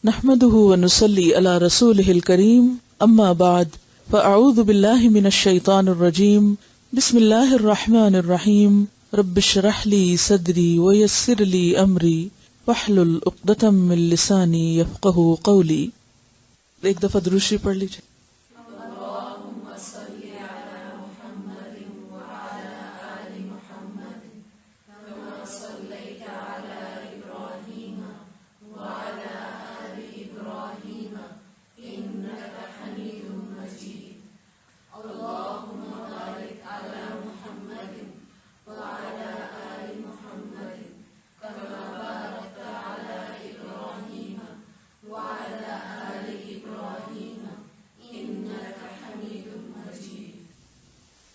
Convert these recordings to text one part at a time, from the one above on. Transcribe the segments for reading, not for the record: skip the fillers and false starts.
نحمده ونصلي على رسوله الكريم اما بعد فاعوذ بالله من الشيطان الرجيم بسم الله الرحمن الرحيم رب اشرح لي صدري ويسر لي امري واحلل عقدة من لساني يفقهوا قولي. ایک دفعہ درود شریف پڑھ لیجیے.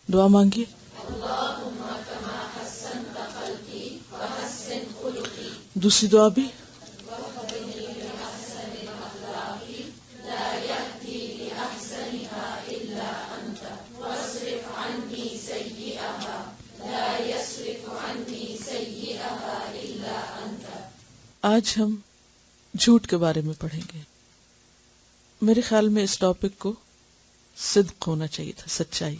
دعا مانگیے. دوسری دعا بھی آج ہم جھوٹ کے بارے میں پڑھیں گے. میرے خیال میں اس ٹاپک کو صدق ہونا چاہیے تھا، سچائی.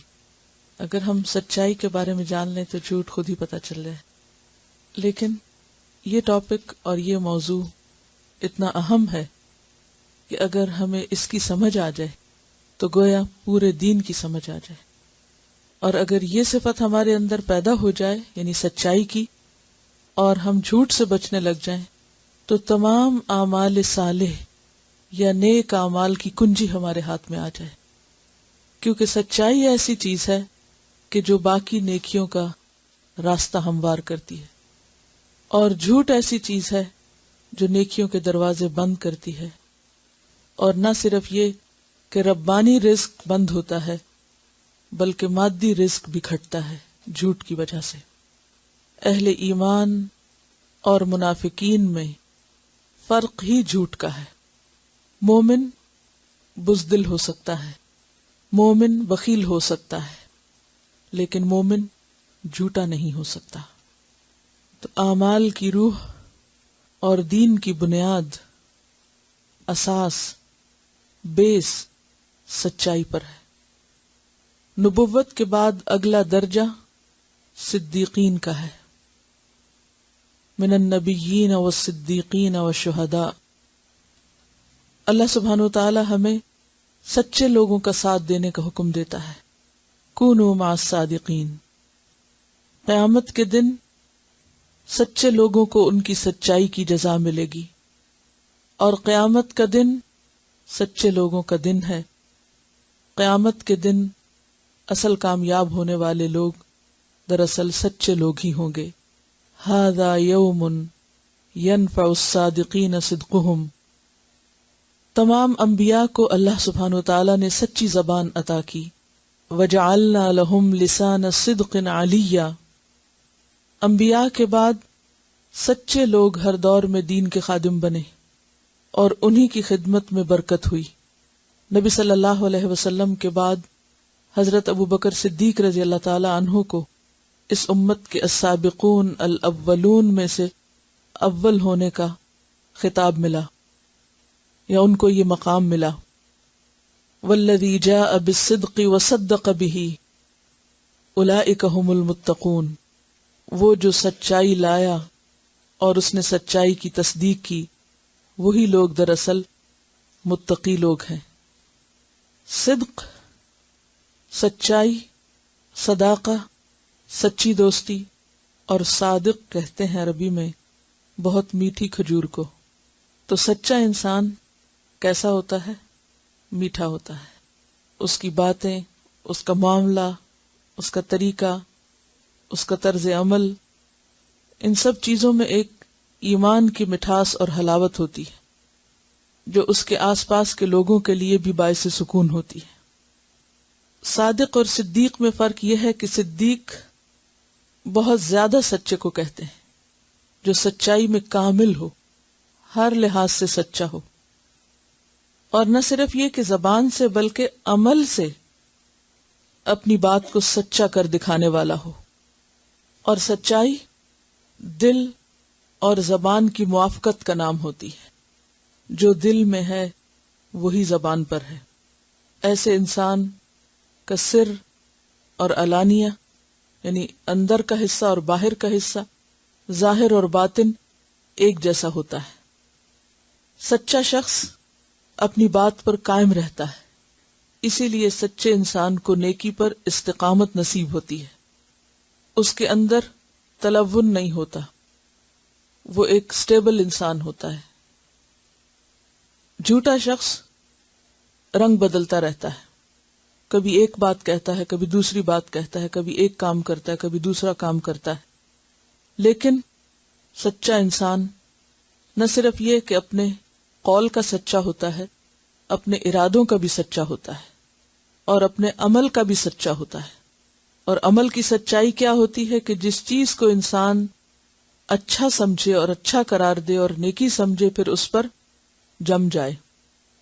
اگر ہم سچائی کے بارے میں جان لیں تو جھوٹ خود ہی پتہ چل جائے. لیکن یہ ٹاپک اور یہ موضوع اتنا اہم ہے کہ اگر ہمیں اس کی سمجھ آ جائے تو گویا پورے دین کی سمجھ آ جائے. اور اگر یہ صفت ہمارے اندر پیدا ہو جائے یعنی سچائی کی، اور ہم جھوٹ سے بچنے لگ جائیں تو تمام اعمال صالح یا نیک اعمال کی کنجی ہمارے ہاتھ میں آ جائے. کیونکہ سچائی ایسی چیز ہے کہ جو باقی نیکیوں کا راستہ ہموار کرتی ہے، اور جھوٹ ایسی چیز ہے جو نیکیوں کے دروازے بند کرتی ہے. اور نہ صرف یہ کہ ربانی رزق بند ہوتا ہے بلکہ مادی رزق بھی گھٹتا ہے جھوٹ کی وجہ سے. اہل ایمان اور منافقین میں فرق ہی جھوٹ کا ہے. مومن بزدل ہو سکتا ہے، مومن بخیل ہو سکتا ہے، لیکن مومن جھوٹا نہیں ہو سکتا. تو اعمال کی روح اور دین کی بنیاد، اساس، بیس سچائی پر ہے. نبوت کے بعد اگلا درجہ صدیقین کا ہے. من النبیین والصدیقین والشہداء. اللہ سبحانہ وتعالی ہمیں سچے لوگوں کا ساتھ دینے کا حکم دیتا ہے. کونوا مع الصادقین. قیامت کے دن سچے لوگوں کو ان کی سچائی کی جزا ملے گی، اور قیامت کا دن سچے لوگوں کا دن ہے. قیامت کے دن اصل کامیاب ہونے والے لوگ دراصل سچے لوگ ہی ہوں گے. ھذا یوم ینفع الصادقین صدقہم. تمام انبیاء کو اللہ سبحانہ وتعالی نے سچی زبان عطا کی. وجعلنا لہم لسان صدق علیا. انبیاء کے بعد سچے لوگ ہر دور میں دین کے خادم بنے اور انہی کی خدمت میں برکت ہوئی. نبی صلی اللہ علیہ وسلم کے بعد حضرت ابوبکر صدیق رضی اللہ تعالی عنہ کو اس امت کے السابقون الاولون میں سے اول ہونے کا خطاب ملا، یا ان کو یہ مقام ملا. والذی جاء بالصدق وصدق به اولئک هم المتقون. وہ جو سچائی لایا اور اس نے سچائی کی تصدیق کی، وہی لوگ دراصل متقی لوگ ہیں. صدق، سچائی، صداقہ، سچی دوستی، اور صادق کہتے ہیں عربی میں بہت میٹھی کھجور کو. تو سچا انسان کیسا ہوتا ہے؟ میٹھا ہوتا ہے. اس کی باتیں، اس کا معاملہ، اس کا طریقہ، اس کا طرز عمل، ان سب چیزوں میں ایک ایمان کی مٹھاس اور حلاوت ہوتی ہے جو اس کے آس پاس کے لوگوں کے لیے بھی باعث سکون ہوتی ہے. صادق اور صدیق میں فرق یہ ہے کہ صدیق بہت زیادہ سچے کو کہتے ہیں، جو سچائی میں کامل ہو، ہر لحاظ سے سچا ہو، اور نہ صرف یہ کہ زبان سے بلکہ عمل سے اپنی بات کو سچا کر دکھانے والا ہو. اور سچائی دل اور زبان کی موافقت کا نام ہوتی ہے. جو دل میں ہے وہی زبان پر ہے۔ ایسے انسان کا سر اور علانیہ یعنی اندر کا حصہ اور باہر کا حصہ، ظاہر اور باطن ایک جیسا ہوتا ہے۔ سچا شخص اپنی بات پر قائم رہتا ہے، اسی لیے سچے انسان کو نیکی پر استقامت نصیب ہوتی ہے۔ اس کے اندر تلون نہیں ہوتا، وہ ایک سٹیبل انسان ہوتا ہے۔ جھوٹا شخص رنگ بدلتا رہتا ہے، کبھی ایک بات کہتا ہے، کبھی دوسری بات کہتا ہے، کبھی ایک کام کرتا ہے، کبھی دوسرا کام کرتا ہے۔ لیکن سچا انسان نہ صرف یہ کہ اپنے قول کا سچا ہوتا ہے، اپنے ارادوں کا بھی سچا ہوتا ہے اور اپنے عمل کا بھی سچا ہوتا ہے۔ اور عمل کی سچائی کیا ہوتی ہے کہ جس چیز کو انسان اچھا سمجھے اور اچھا قرار دے اور نیکی سمجھے، پھر اس پر جم جائے۔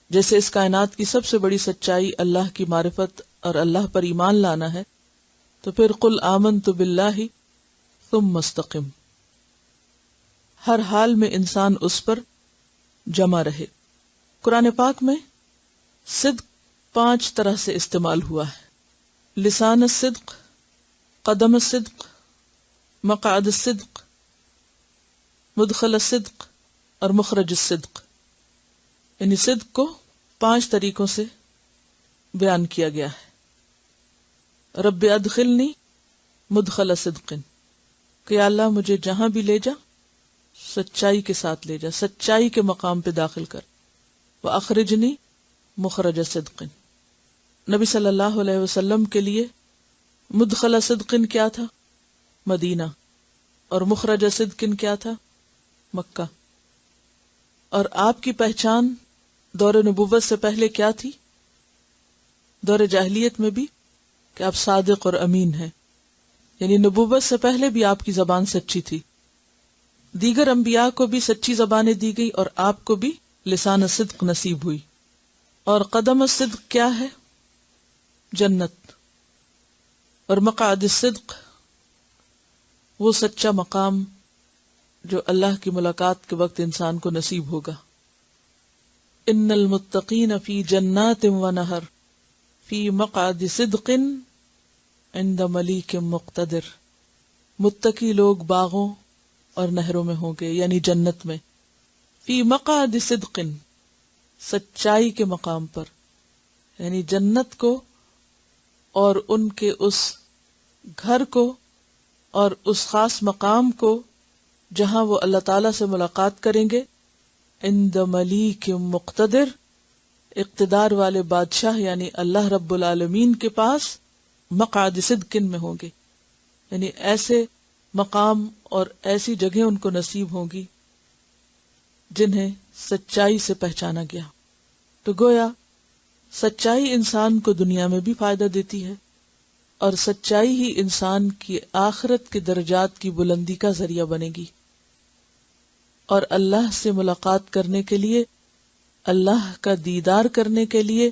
جیسے اس کائنات کی سب سے بڑی سچائی اللہ کی معرفت اور اللہ پر ایمان لانا ہے، تو پھر قل آمنت باللہ ثم استقم، ہر حال میں انسان اس پر جمع رہے۔ قرآن پاک میں صدق 5 طرح سے استعمال ہوا ہے: لسان الصدق، قدم الصدق، مقعد الصدق، مدخل الصدق اور مخرج الصدق۔ یعنی صدق کو 5 طریقوں سے بیان کیا گیا ہے۔ رب ادخلنی مدخل صدق، کہ یا اللہ مجھے جہاں بھی لے جا سچائی کے ساتھ لے جا، سچائی کے مقام پہ داخل کر۔ وَأَخْرِجْنِي مُخْرَجَ صِدْقٍ، نبی صلی اللہ علیہ وسلم کے لیے مدخل صدق کیا تھا؟ مدینہ، اور مخرج صدق کیا تھا؟ مکہ۔ اور آپ کی پہچان دور نبوت سے پہلے کیا تھی؟ دور جاہلیت میں بھی کہ آپ صادق اور امین ہیں، یعنی نبوت سے پہلے بھی آپ کی زبان سچی تھی۔ دیگر انبیاء کو بھی سچی زبانیں دی گئی اور آپ کو بھی لسان صدق نصیب ہوئی۔ اور قدم صدق کیا ہے؟ جنت۔ اور مقعد صدق وہ سچا مقام جو اللہ کی ملاقات کے وقت انسان کو نصیب ہوگا۔ ان المتقین فی جنات و نہر فی مقعد صدق عند ملیک مقتدر، متقی لوگ باغوں اور نہروں میں ہوں گے، یعنی جنت میں، فی مقعد صدق، سچائی کے مقام پر، یعنی جنت کو اور ان کے اس گھر کو اور اس خاص مقام کو جہاں وہ اللہ تعالیٰ سے ملاقات کریں گے، عند ملیک مقتدر، اقتدار والے بادشاہ یعنی اللہ رب العالمین کے پاس مقعد صدق میں ہوں گے، یعنی ایسے مقام اور ایسی جگہیں ان کو نصیب ہوں گی جنہیں سچائی سے پہچانا گیا۔ تو گویا سچائی انسان کو دنیا میں بھی فائدہ دیتی ہے، اور سچائی ہی انسان کی آخرت کے درجات کی بلندی کا ذریعہ بنے گی۔ اور اللہ سے ملاقات کرنے کے لیے، اللہ کا دیدار کرنے کے لیے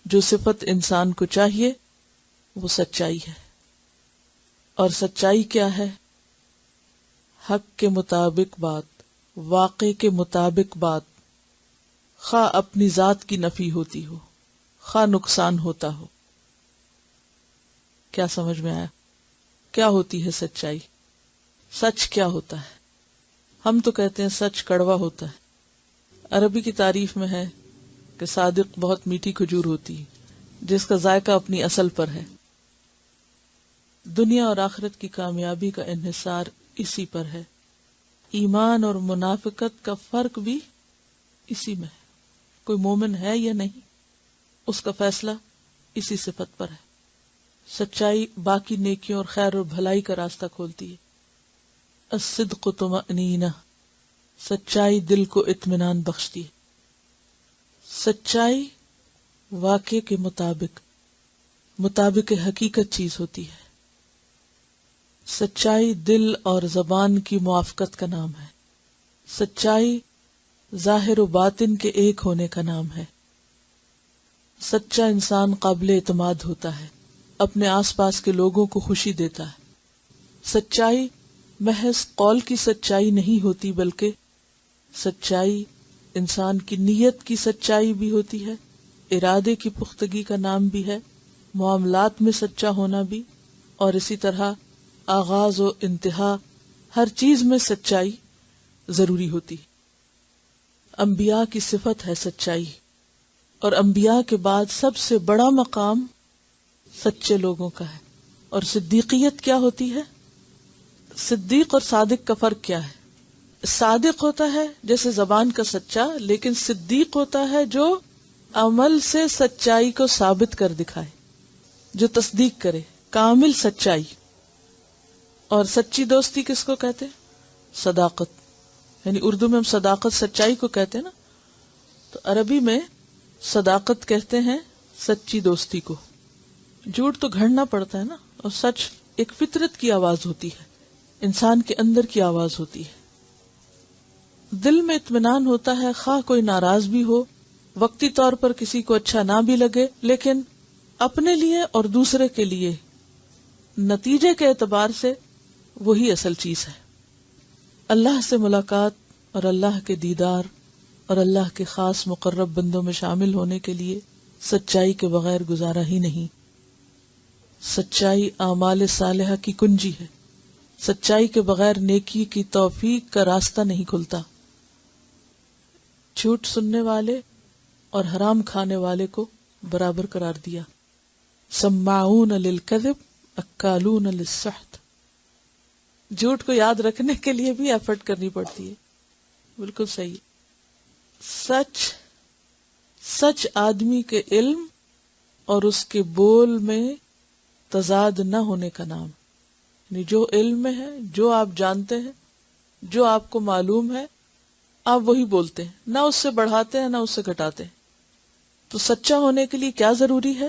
جو صفت انسان کو چاہیے وہ سچائی ہے۔ اور سچائی کیا ہے؟ حق کے مطابق بات، واقع کے مطابق بات، خواہ اپنی ذات کی نفی ہوتی ہو، خواہ نقصان ہوتا ہو۔ کیا سمجھ میں آیا؟ کیا ہوتی ہے سچائی؟ سچ کیا ہوتا ہے؟ ہم تو کہتے ہیں سچ کڑوا ہوتا ہے۔ عربی کی تعریف میں ہے کہ صادق بہت میٹھی کھجور ہوتی ہے جس کا ذائقہ اپنی اصل پر ہے۔ دنیا اور آخرت کی کامیابی کا انحصار اسی پر ہے۔ ایمان اور منافقت کا فرق بھی اسی میں ہے۔ کوئی مومن ہے یا نہیں، اس کا فیصلہ اسی صفت پر ہے۔ سچائی باقی نیکیوں اور خیر اور بھلائی کا راستہ کھولتی ہے۔ الصدق طمأنینہ، سچائی دل کو اطمینان بخشتی ہے۔ سچائی واقع کے مطابق حقیقت چیز ہوتی ہے۔ سچائی دل اور زبان کی موافقت کا نام ہے۔ سچائی ظاہر و باطن کے ایک ہونے کا نام ہے۔ سچا انسان قابل اعتماد ہوتا ہے، اپنے آس پاس کے لوگوں کو خوشی دیتا ہے۔ سچائی محض قول کی سچائی نہیں ہوتی، بلکہ سچائی انسان کی نیت کی سچائی بھی ہوتی ہے، ارادے کی پختگی کا نام بھی ہے، معاملات میں سچا ہونا بھی، اور اسی طرح آغاز و انتہا ہر چیز میں سچائی ضروری ہوتی ہے۔ انبیاء کی صفت ہے سچائی، اور انبیاء کے بعد سب سے بڑا مقام سچے لوگوں کا ہے۔ اور صدیقیت کیا ہوتی ہے؟ صدیق اور صادق کا فرق کیا ہے؟ صادق ہوتا ہے جیسے زبان کا سچا، لیکن صدیق ہوتا ہے جو عمل سے سچائی کو ثابت کر دکھائے، جو تصدیق کرے، کامل سچائی۔ اور سچی دوستی کس کو کہتے ہیں؟ صداقت، یعنی اردو میں ہم صداقت سچائی کو کہتے ہیں نا، تو عربی میں صداقت کہتے ہیں سچی دوستی کو۔ جھوٹ تو گھڑنا پڑتا ہے نا، اور سچ ایک فطرت کی آواز ہوتی ہے، انسان کے اندر کی آواز ہوتی ہے۔ دل میں اطمینان ہوتا ہے، خواہ کوئی ناراض بھی ہو، وقتی طور پر کسی کو اچھا نہ بھی لگے، لیکن اپنے لیے اور دوسرے کے لیے نتیجے کے اعتبار سے وہی اصل چیز ہے۔ اللہ سے ملاقات اور اللہ کے دیدار اور اللہ کے خاص مقرب بندوں میں شامل ہونے کے لیے سچائی کے بغیر گزارا ہی نہیں۔ سچائی اعمال صالحہ کی کنجی ہے، سچائی کے بغیر نیکی کی توفیق کا راستہ نہیں کھلتا۔ جھوٹ سننے والے اور حرام کھانے والے کو برابر قرار دیا۔ سماعون للکذب اکالون للسحت۔ جھوٹ کو یاد رکھنے کے لیے بھی ایفرٹ کرنی پڑتی ہے، بالکل صحیح۔ سچ آدمی کے علم اور اس کے بول میں تضاد نہ ہونے کا نام، یعنی جو علم میں ہے، جو آپ جانتے ہیں، جو آپ کو معلوم ہے، آپ وہی بولتے ہیں، نہ اس سے بڑھاتے ہیں نہ اس سے گھٹاتے ہیں۔ تو سچا ہونے کے لیے کیا ضروری ہے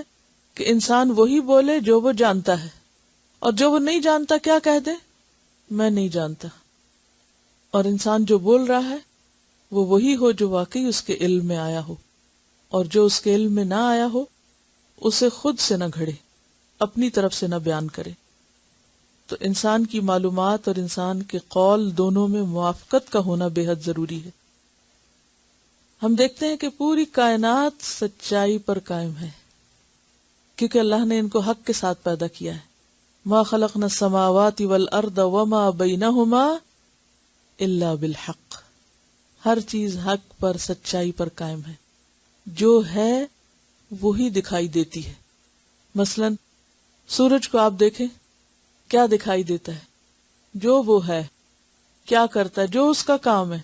کہ انسان وہی بولے جو وہ جانتا ہے، اور جو وہ نہیں جانتا کیا کہہ دے؟ میں نہیں جانتا۔ اور انسان جو بول رہا ہے وہ وہی ہو جو واقعی اس کے علم میں آیا ہو، اور جو اس کے علم میں نہ آیا ہو اسے خود سے نہ گھڑے، اپنی طرف سے نہ بیان کرے۔ تو انسان کی معلومات اور انسان کے قول دونوں میں موافقت کا ہونا بے حد ضروری ہے۔ ہم دیکھتے ہیں کہ پوری کائنات سچائی پر قائم ہے، کیونکہ اللہ نے ان کو حق کے ساتھ پیدا کیا ہے۔ ما خلقنا السماوات والارض وما بینہما الا بالحق۔ ہر چیز حق پر، سچائی پر قائم ہے، جو ہے وہی دکھائی دیتی ہے۔ مثلا سورج کو آپ دیکھیں، کیا دکھائی دیتا ہے؟ جو وہ ہے، کیا کرتا ہے، جو اس کا کام ہے۔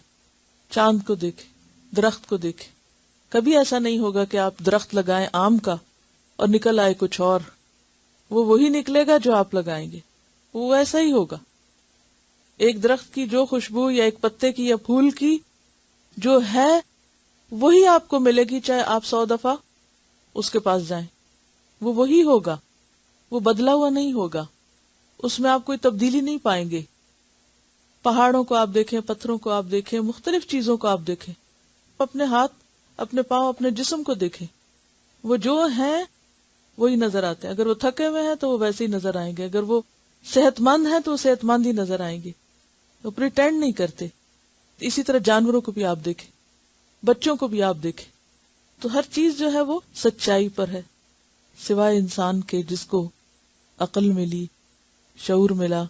چاند کو دیکھیں، درخت کو دیکھیں، کبھی ایسا نہیں ہوگا کہ آپ درخت لگائیں آم کا اور نکل آئے کچھ اور، وہ وہی نکلے گا جو آپ لگائیں گے، وہ ایسا ہی ہوگا۔ ایک درخت کی جو خوشبو یا ایک پتے کی یا پھول کی جو ہے وہی آپ کو ملے گی، چاہے آپ 100 دفعہ اس کے پاس جائیں، وہ وہی ہوگا، وہ بدلا ہوا نہیں ہوگا، اس میں آپ کوئی تبدیلی نہیں پائیں گے۔ پہاڑوں کو آپ دیکھیں، پتھروں کو آپ دیکھیں، مختلف چیزوں کو آپ دیکھیں، اپنے ہاتھ، اپنے پاؤں، اپنے جسم کو دیکھیں، وہ جو ہیں وہی نظر آتے ہیں۔ اگر وہ تھکے ہوئے ہیں تو وہ ویسے ہی نظر آئیں گے، اگر وہ صحت مند ہیں تو وہ صحت مند ہی نظر آئیں گے، وہ پریٹینڈ نہیں کرتے۔ اسی طرح جانوروں کو بھی آپ دیکھیں، بچوں کو بھی آپ دیکھیں، تو ہر چیز جو ہے وہ سچائی پر ہے، سوائے انسان کے جس کو عقل ملی، شعور ملا،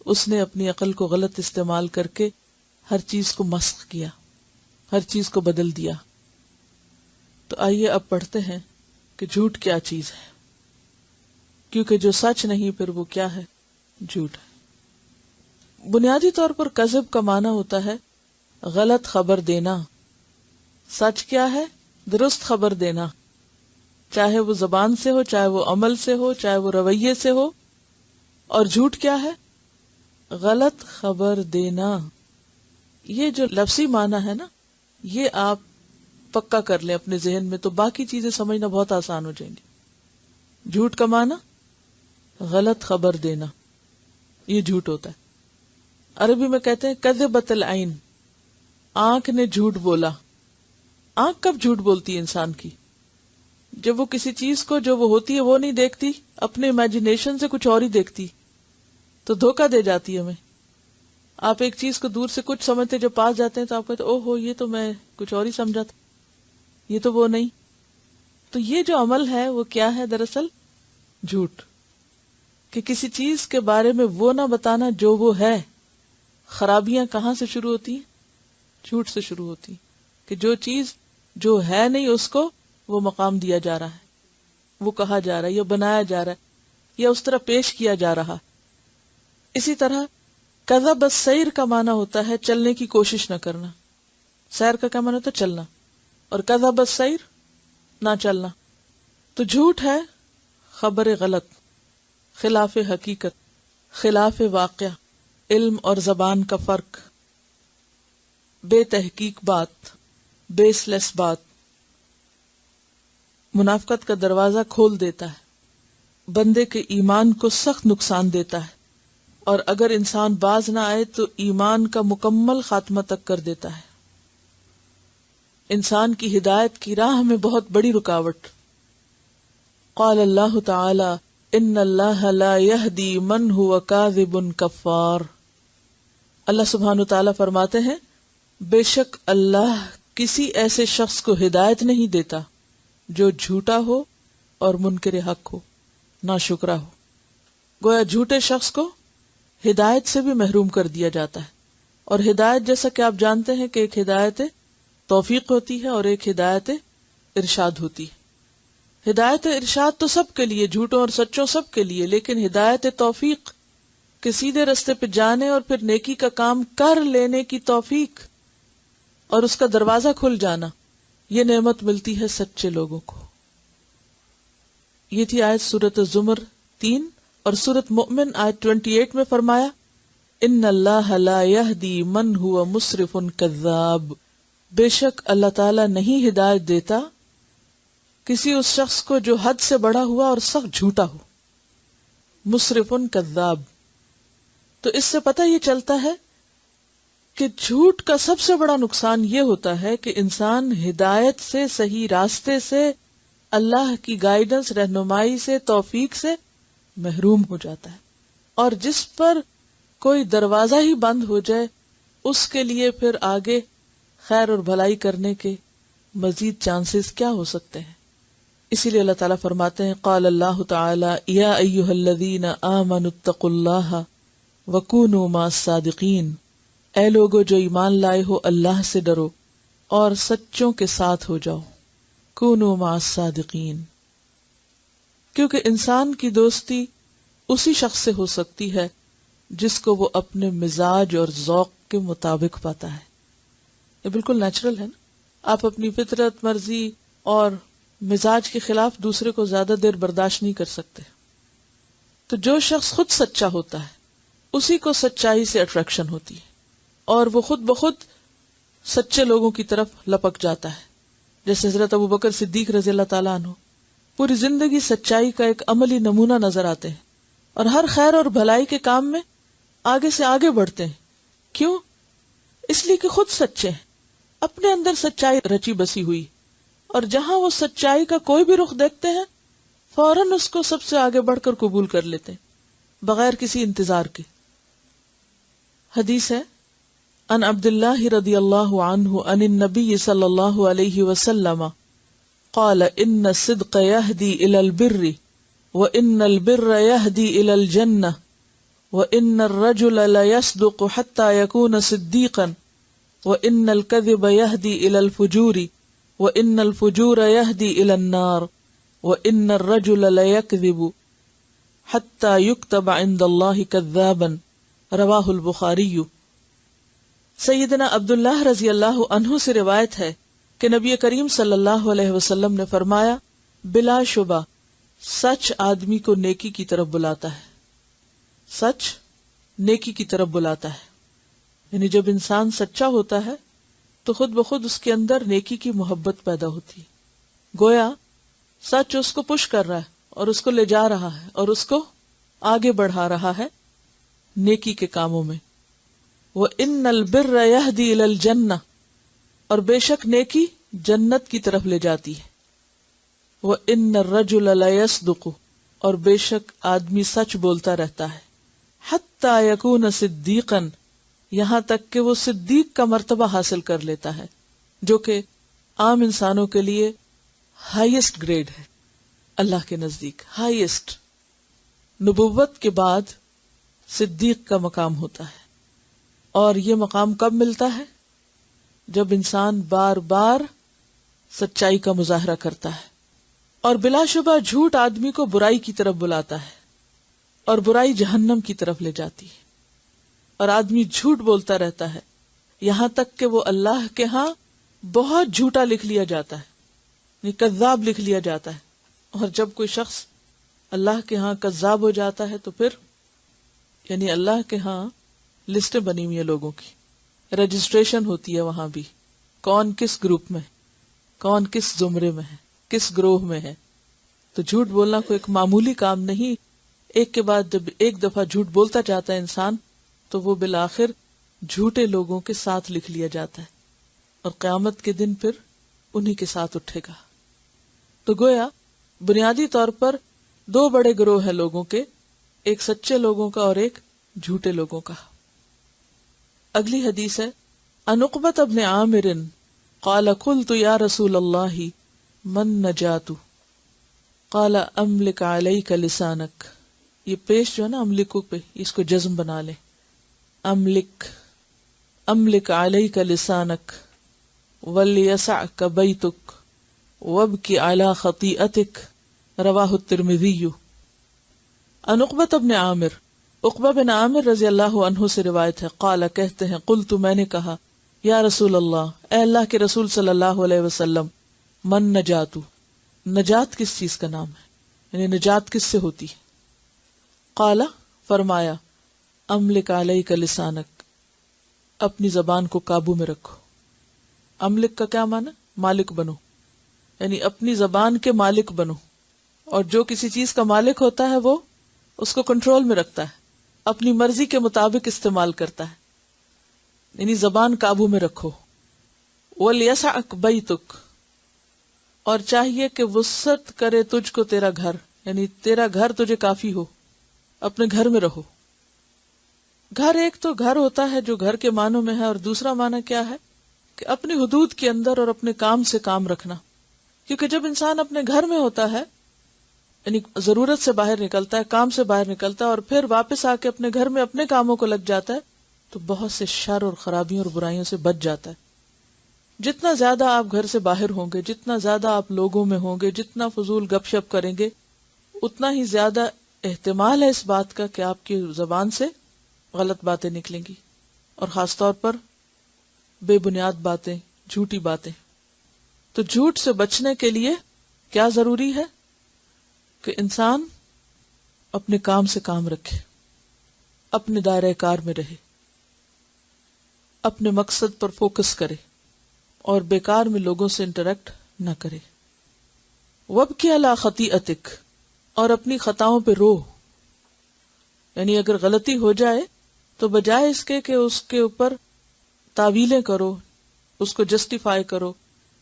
اس نے اپنی عقل کو غلط استعمال کر کے ہر چیز کو مسخ کیا، ہر چیز کو بدل دیا۔ تو آئیے اب پڑھتے ہیں کہ جھوٹ کیا چیز ہے، کیونکہ جو سچ نہیں پھر وہ کیا ہے؟ جھوٹ ہے۔ بنیادی طور پر کذب کا معنی ہوتا ہے غلط خبر دینا۔ سچ کیا ہے؟ درست خبر دینا، چاہے وہ زبان سے ہو، چاہے وہ عمل سے ہو، چاہے وہ رویے سے ہو۔ اور جھوٹ کیا ہے؟ غلط خبر دینا۔ یہ جو لفظی معنی ہے نا، یہ آپ پکا کر لیں اپنے ذہن میں، تو باقی چیزیں سمجھنا بہت آسان ہو جائیں گی۔ جھوٹ کا معنی غلط خبر دینا، یہ جھوٹ ہوتا ہے۔ عربی میں کہتے ہیں کذبت العین، آنکھ نے جھوٹ بولا۔ آنکھ کب جھوٹ بولتی ہے انسان کی؟ جب وہ کسی چیز کو جو وہ ہوتی ہے وہ نہیں دیکھتی، اپنے امیجنیشن سے کچھ اور ہی دیکھتی، تو دھوکہ دے جاتی ہے ہمیں۔ آپ ایک چیز کو دور سے کچھ سمجھتے، جب پاس جاتے ہیں تو آپ کہتے او ہو یہ تو میں کچھ اور ہی سمجھا تھا، یہ تو وہ نہیں. تو یہ جو عمل ہے وہ کیا ہے؟ دراصل جھوٹ. کہ کسی چیز کے بارے میں وہ نہ بتانا جو وہ ہے. خرابیاں کہاں سے شروع ہوتی ہیں؟ جھوٹ سے شروع ہوتی ہیں. کہ جو چیز جو ہے نہیں اس کو وہ مقام دیا جا رہا ہے، وہ کہا جا رہا ہے یا بنایا جا رہا ہے یا اس طرح پیش کیا جا رہا. اسی طرح کذب السیر کا معنی ہوتا ہے چلنے کی کوشش نہ کرنا. سیر کا کیا معنی ہوتا ہے؟ چلنا. اور کذب السیر نہ چلنا. تو جھوٹ ہے خبر غلط، خلاف حقیقت، خلاف واقع، علم اور زبان کا فرق، بے تحقیق بات، بیس لیس بات. منافقت کا دروازہ کھول دیتا ہے، بندے کے ایمان کو سخت نقصان دیتا ہے، اور اگر انسان باز نہ آئے تو ایمان کا مکمل خاتمہ تک کر دیتا ہے. انسان کی ہدایت کی راہ میں بہت بڑی رکاوٹ. قال اللہ تعالی ان اللہ لا یہدی من هو کاذب کفار. اللہ سبحانہ تعالی فرماتے ہیں بے شک اللہ کسی ایسے شخص کو ہدایت نہیں دیتا جو جھوٹا ہو اور منکر حق ہو، ناشکرا ہو. گویا جھوٹے شخص کو ہدایت سے بھی محروم کر دیا جاتا ہے. اور ہدایت جیسا کہ آپ جانتے ہیں کہ ایک ہدایت توفیق ہوتی ہے اور ایک ہدایت ارشاد ہوتی ہے. ہدایت ارشاد تو سب کے لیے، جھوٹوں اور سچوں سب کے لیے، لیکن ہدایت توفیق کہ سیدھے رستے پہ جانے اور پھر نیکی کا کام کر لینے کی توفیق اور اس کا دروازہ کھل جانا، یہ نعمت ملتی ہے سچے لوگوں کو. یہ تھی آیت سورۃ الزمر 3. اور سورۃ مؤمن آیت 28 میں فرمایا ان اللہ لا یہدی من هو مسرف کذاب. بے شک اللہ تعالی نہیں ہدایت دیتا کسی اس شخص کو جو حد سے بڑھا ہوا اور سخت جھوٹا ہو. مسرف کذاب. تو اس سے پتہ یہ چلتا ہے کہ جھوٹ کا سب سے بڑا نقصان یہ ہوتا ہے کہ انسان ہدایت سے، صحیح راستے سے، اللہ کی گائیڈنس، رہنمائی سے، توفیق سے محروم ہو جاتا ہے. اور جس پر کوئی دروازہ ہی بند ہو جائے اس کے لیے پھر آگے خیر اور بھلائی کرنے کے مزید چانسز کیا ہو سکتے ہیں. اسی لیے اللہ تعالیٰ فرماتے ہیں قال اللہ تعالی یا ایھا الذین آمنوا اتقوا اللہ وکونوا مع الصادقین. اے لوگو جو ایمان لائے ہو اللہ سے ڈرو اور سچوں کے ساتھ ہو جاؤ. کونوا مع الصادقین. کیونکہ انسان کی دوستی اسی شخص سے ہو سکتی ہے جس کو وہ اپنے مزاج اور ذوق کے مطابق پاتا ہے. یہ بالکل نیچرل ہے نا. آپ اپنی فطرت، مرضی اور مزاج کے خلاف دوسرے کو زیادہ دیر برداشت نہیں کر سکتے. تو جو شخص خود سچا ہوتا ہے اسی کو سچائی سے اٹریکشن ہوتی ہے اور وہ خود بخود سچے لوگوں کی طرف لپک جاتا ہے. جیسے حضرت ابوبکر صدیق رضی اللہ تعالیٰ عنہ پوری زندگی سچائی کا ایک عملی نمونہ نظر آتے ہیں اور ہر خیر اور بھلائی کے کام میں آگے سے آگے بڑھتے ہیں. کیوں؟ اس لیے کہ خود سچے ہیں، اپنے اندر سچائی رچی بسی ہوئی، اور جہاں وہ سچائی کا کوئی بھی رخ دیکھتے ہیں فوراً اس کو سب سے آگے بڑھ کر قبول کر لیتے ہیں بغیر کسی انتظار کے. حدیث ہے ان عبداللہ رضی اللہ عنہ عن النبی صلی اللہ علیہ وسلم قال ان الصدق يهدي الى البر وان البر يهدي الى الجنة وان الرجل ليصدق حتى يكون صديقا وان الكذب يهدي الى الفجور وان الفجور يهدي الى النار وان الرجل ليكذب حتى يكتب عند الله كذابا. رواہ البخاری. سیدنا عبداللہ رضی اللہ عنہ سے روایت ہے کہ نبی کریم صلی اللہ علیہ وسلم نے فرمایا بلا شبہ سچ آدمی کو نیکی کی طرف بلاتا ہے. سچ نیکی کی طرف بلاتا ہے. یعنی جب انسان سچا ہوتا ہے تو خود بخود اس کے اندر نیکی کی محبت پیدا ہوتی. گویا سچ اس کو پش کر رہا ہے اور اس کو لے جا رہا ہے اور اس کو آگے بڑھا رہا ہے نیکی کے کاموں میں. وَإِنَّ الْبِرَّ يَهْدِي إِلَى الْجَنَّةِ. اور بے شک نیکی جنت کی طرف لے جاتی ہے. وَإِنَّ الرَّجُلَ لَيَصْدُقُ. اور بے شک آدمی سچ بولتا رہتا ہے. حَتَّى يَكُونَ صِدِّيقًا. یہاں تک کہ وہ صدیق کا مرتبہ حاصل کر لیتا ہے، جو کہ عام انسانوں کے لیے ہائیسٹ گریڈ ہے اللہ کے نزدیک، ہائیسٹ۔ نبوت کے بعد صدیق کا مقام ہوتا ہے، اور یہ مقام کب ملتا ہے؟ جب انسان بار بار سچائی کا مظاہرہ کرتا ہے، اور بلا شبہ جھوٹ آدمی کو برائی کی طرف بلاتا ہے، اور برائی جہنم کی طرف لے جاتی ہے، اور آدمی جھوٹ بولتا رہتا ہے یہاں تک کہ وہ اللہ کے ہاں بہت جھوٹا لکھ لیا جاتا ہے، کذاب لکھ لیا جاتا ہے۔ اور جب کوئی شخص اللہ کے ہاں کذاب ہو جاتا ہے تو پھر یعنی اللہ کے ہاں لسٹیں بنی ہوئی ہیں لوگوں کی، رجسٹریشن ہوتی ہے وہاں بھی، کون کس گروپ میں، کون کس زمرے میں ہے، کس گروہ میں ہے۔ تو جھوٹ بولنا کوئی ایک معمولی کام نہیں، ایک کے بعد جب ایک دفعہ جھوٹ بولتا جاتا ہے انسان تو وہ بالآخر جھوٹے لوگوں کے ساتھ لکھ لیا جاتا ہے، اور قیامت کے دن پھر انہی کے ساتھ اٹھے گا۔ تو گویا بنیادی طور پر دو بڑے گروہ ہیں لوگوں کے، ایک سچے لوگوں کا اور ایک جھوٹے لوگوں کا۔ اگلی حدیث ہے، عن عقبۃ بن عامر قال قلت یا رسول اللہ من نجات قال املک علیک لسانک۔ یہ پیش جو ہے نا املکو پہ، اس کو جزم بنا لے، املک علیک لسانک ولیسعک بیتک وابکی علی خطیئتک، رواہ الترمذی۔ عن عقبۃ بن عامر، عقبہ بن عامر رضی اللہ عنہ سے روایت ہے، قال کہتے ہیں، قلت میں نے کہا، یا رسول اللہ، اے اللہ کے رسول صلی اللہ علیہ وسلم، من نجات، نجات کس چیز کا نام ہے، یعنی نجات کس سے ہوتی ہے؟ قال فرمایا، املک علیک لسانک، اپنی زبان کو قابو میں رکھو۔ املک کا کیا معنی؟ مالک بنو، یعنی اپنی زبان کے مالک بنو، اور جو کسی چیز کا مالک ہوتا ہے وہ اس کو کنٹرول میں رکھتا ہے، اپنی مرضی کے مطابق استعمال کرتا ہے، یعنی زبان قابو میں رکھو۔ وَلْيَسَعْكَ بَيْتُكَ، اور چاہیے کہ وسعت کرے تجھ کو تیرا گھر، یعنی تیرا گھر تجھے کافی ہو، اپنے گھر میں رہو۔ گھر ایک تو گھر ہوتا ہے جو گھر کے معنوں میں ہے، اور دوسرا معنی کیا ہے کہ اپنی حدود کے اندر اور اپنے کام سے کام رکھنا، کیونکہ جب انسان اپنے گھر میں ہوتا ہے، یعنی ضرورت سے باہر نکلتا ہے، کام سے باہر نکلتا ہے، اور پھر واپس آ کے اپنے گھر میں اپنے کاموں کو لگ جاتا ہے، تو بہت سے شر اور خرابیوں اور برائیوں سے بچ جاتا ہے۔ جتنا زیادہ آپ گھر سے باہر ہوں گے، جتنا زیادہ آپ لوگوں میں ہوں گے، جتنا فضول گپ شپ کریں گے، اتنا ہی زیادہ احتمال ہے اس بات کا کہ آپ کی زبان سے غلط باتیں نکلیں گی، اور خاص طور پر بے بنیاد باتیں، جھوٹی باتیں۔ تو جھوٹ سے بچنے کے لیے کیا ضروری ہے کہ انسان اپنے کام سے کام رکھے، اپنے دائرہ کار میں رہے، اپنے مقصد پر فوکس کرے، اور بیکار میں لوگوں سے انٹریکٹ نہ کرے۔ وَابْكِ عَلَىٰ خَطِیئَتِکَ، اور اپنی خطاؤں پہ رو، یعنی اگر غلطی ہو جائے تو بجائے اس کے کہ اس کے اوپر تعویلیں کرو، اس کو جسٹیفائی کرو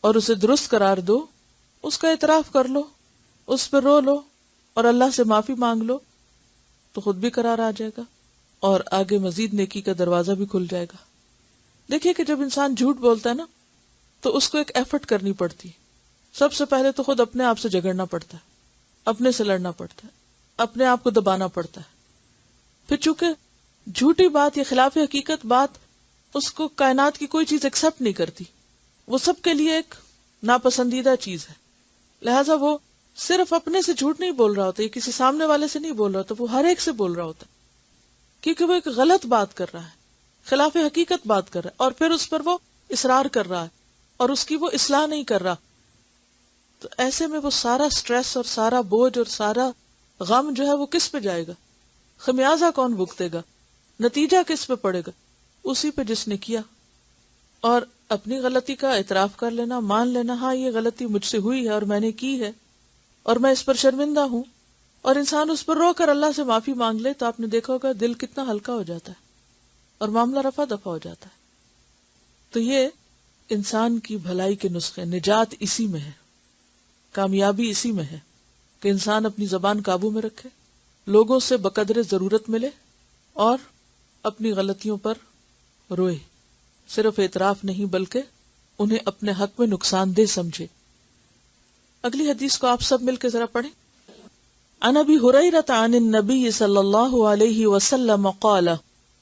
اور اسے درست قرار دو، اس کا اعتراف کر لو، اس پہ رو لو اور اللہ سے معافی مانگ لو، تو خود بھی قرار آ جائے گا اور آگے مزید نیکی کا دروازہ بھی کھل جائے گا۔ دیکھیے کہ جب انسان جھوٹ بولتا ہے نا تو اس کو ایک ایفرٹ کرنی پڑتی ہے۔ سب سے پہلے تو خود اپنے آپ سے جھگڑنا پڑتا ہے، اپنے سے لڑنا پڑتا ہے، اپنے آپ کو دبانا پڑتا ہے۔ پھر چونکہ جھوٹی بات یا خلاف حقیقت بات اس کو کائنات کی کوئی چیز ایکسپٹ نہیں کرتی، وہ سب کے لیے ایک ناپسندیدہ چیز ہے، لہٰذا وہ صرف اپنے سے جھوٹ نہیں بول رہا ہوتا، یہ کسی سامنے والے سے نہیں بول رہا ہوتا، وہ ہر ایک سے بول رہا ہوتا، کیونکہ وہ ایک غلط بات کر رہا ہے، خلاف حقیقت بات کر رہا ہے، اور پھر اس پر وہ اصرار کر رہا ہے اور اس کی وہ اصلاح نہیں کر رہا۔ تو ایسے میں وہ سارا سٹریس اور سارا بوجھ اور سارا غم جو ہے وہ کس پہ جائے گا؟ خمیازہ کون بھگتے گا؟ نتیجہ کس پہ پڑے گا؟ اسی پہ جس نے کیا۔ اور اپنی غلطی کا اعتراف کر لینا، مان لینا، ہاں یہ غلطی مجھ سے ہوئی ہے اور میں نے کی ہے اور میں اس پر شرمندہ ہوں، اور انسان اس پر رو کر اللہ سے معافی مانگ لے، تو آپ نے دیکھا ہوگا دل کتنا ہلکا ہو جاتا ہے اور معاملہ رفع دفع ہو جاتا ہے۔ تو یہ انسان کی بھلائی کے نسخے، نجات اسی میں ہے، کامیابی اسی میں ہے کہ انسان اپنی زبان قابو میں رکھے، لوگوں سے بقدر ضرورت ملے، اور اپنی غلطیوں پر روئے، صرف اعتراف نہیں بلکہ انہیں اپنے حق میں نقصان دہ سمجھے۔ اگلی حدیث کو آپ سب مل کے ذرا پڑھیں۔ عن ابی ہریرہ عن النبی صلی اللہ علیہ وسلم قال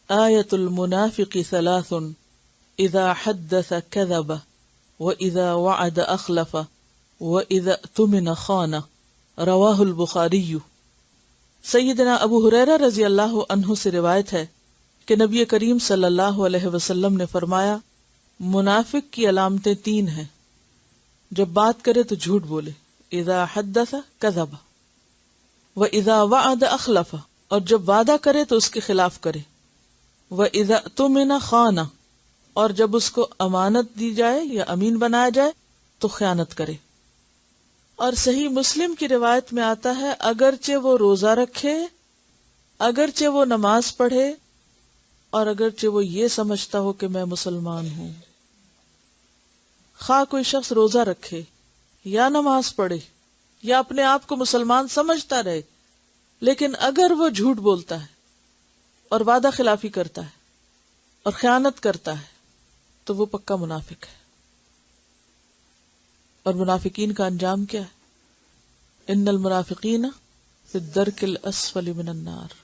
آیۃ المنافق ثلاث اذا حدث کذب واذا وعد اخلف واذا اؤتمن خان، رواہ البخاری۔ سیدنا ابو ہریرہ رضی اللہ عنہ سے روایت ہے کہ نبی کریم صلی اللہ علیہ وسلم نے فرمایا، منافق کی علامتیں تین ہیں، جب بات کرے تو جھوٹ بولے، اذا حدث کذب، واذا وعد اخلف، اور جب وعدہ کرے تو اس کے خلاف کرے، واذا اؤتمن خان، اور جب اس کو امانت دی جائے یا امین بنایا جائے تو خیانت کرے۔ اور صحیح مسلم کی روایت میں آتا ہے، اگرچہ وہ روزہ رکھے، اگرچہ وہ نماز پڑھے، اور اگرچہ وہ یہ سمجھتا ہو کہ میں مسلمان ہوں۔ خواہ کوئی شخص روزہ رکھے یا نماز پڑھے یا اپنے آپ کو مسلمان سمجھتا رہے، لیکن اگر وہ جھوٹ بولتا ہے اور وعدہ خلافی کرتا ہے اور خیانت کرتا ہے تو وہ پکا منافق ہے۔ اور منافقین کا انجام کیا ہے؟ ان المنافقین فی الدرک الاسفل من النار۔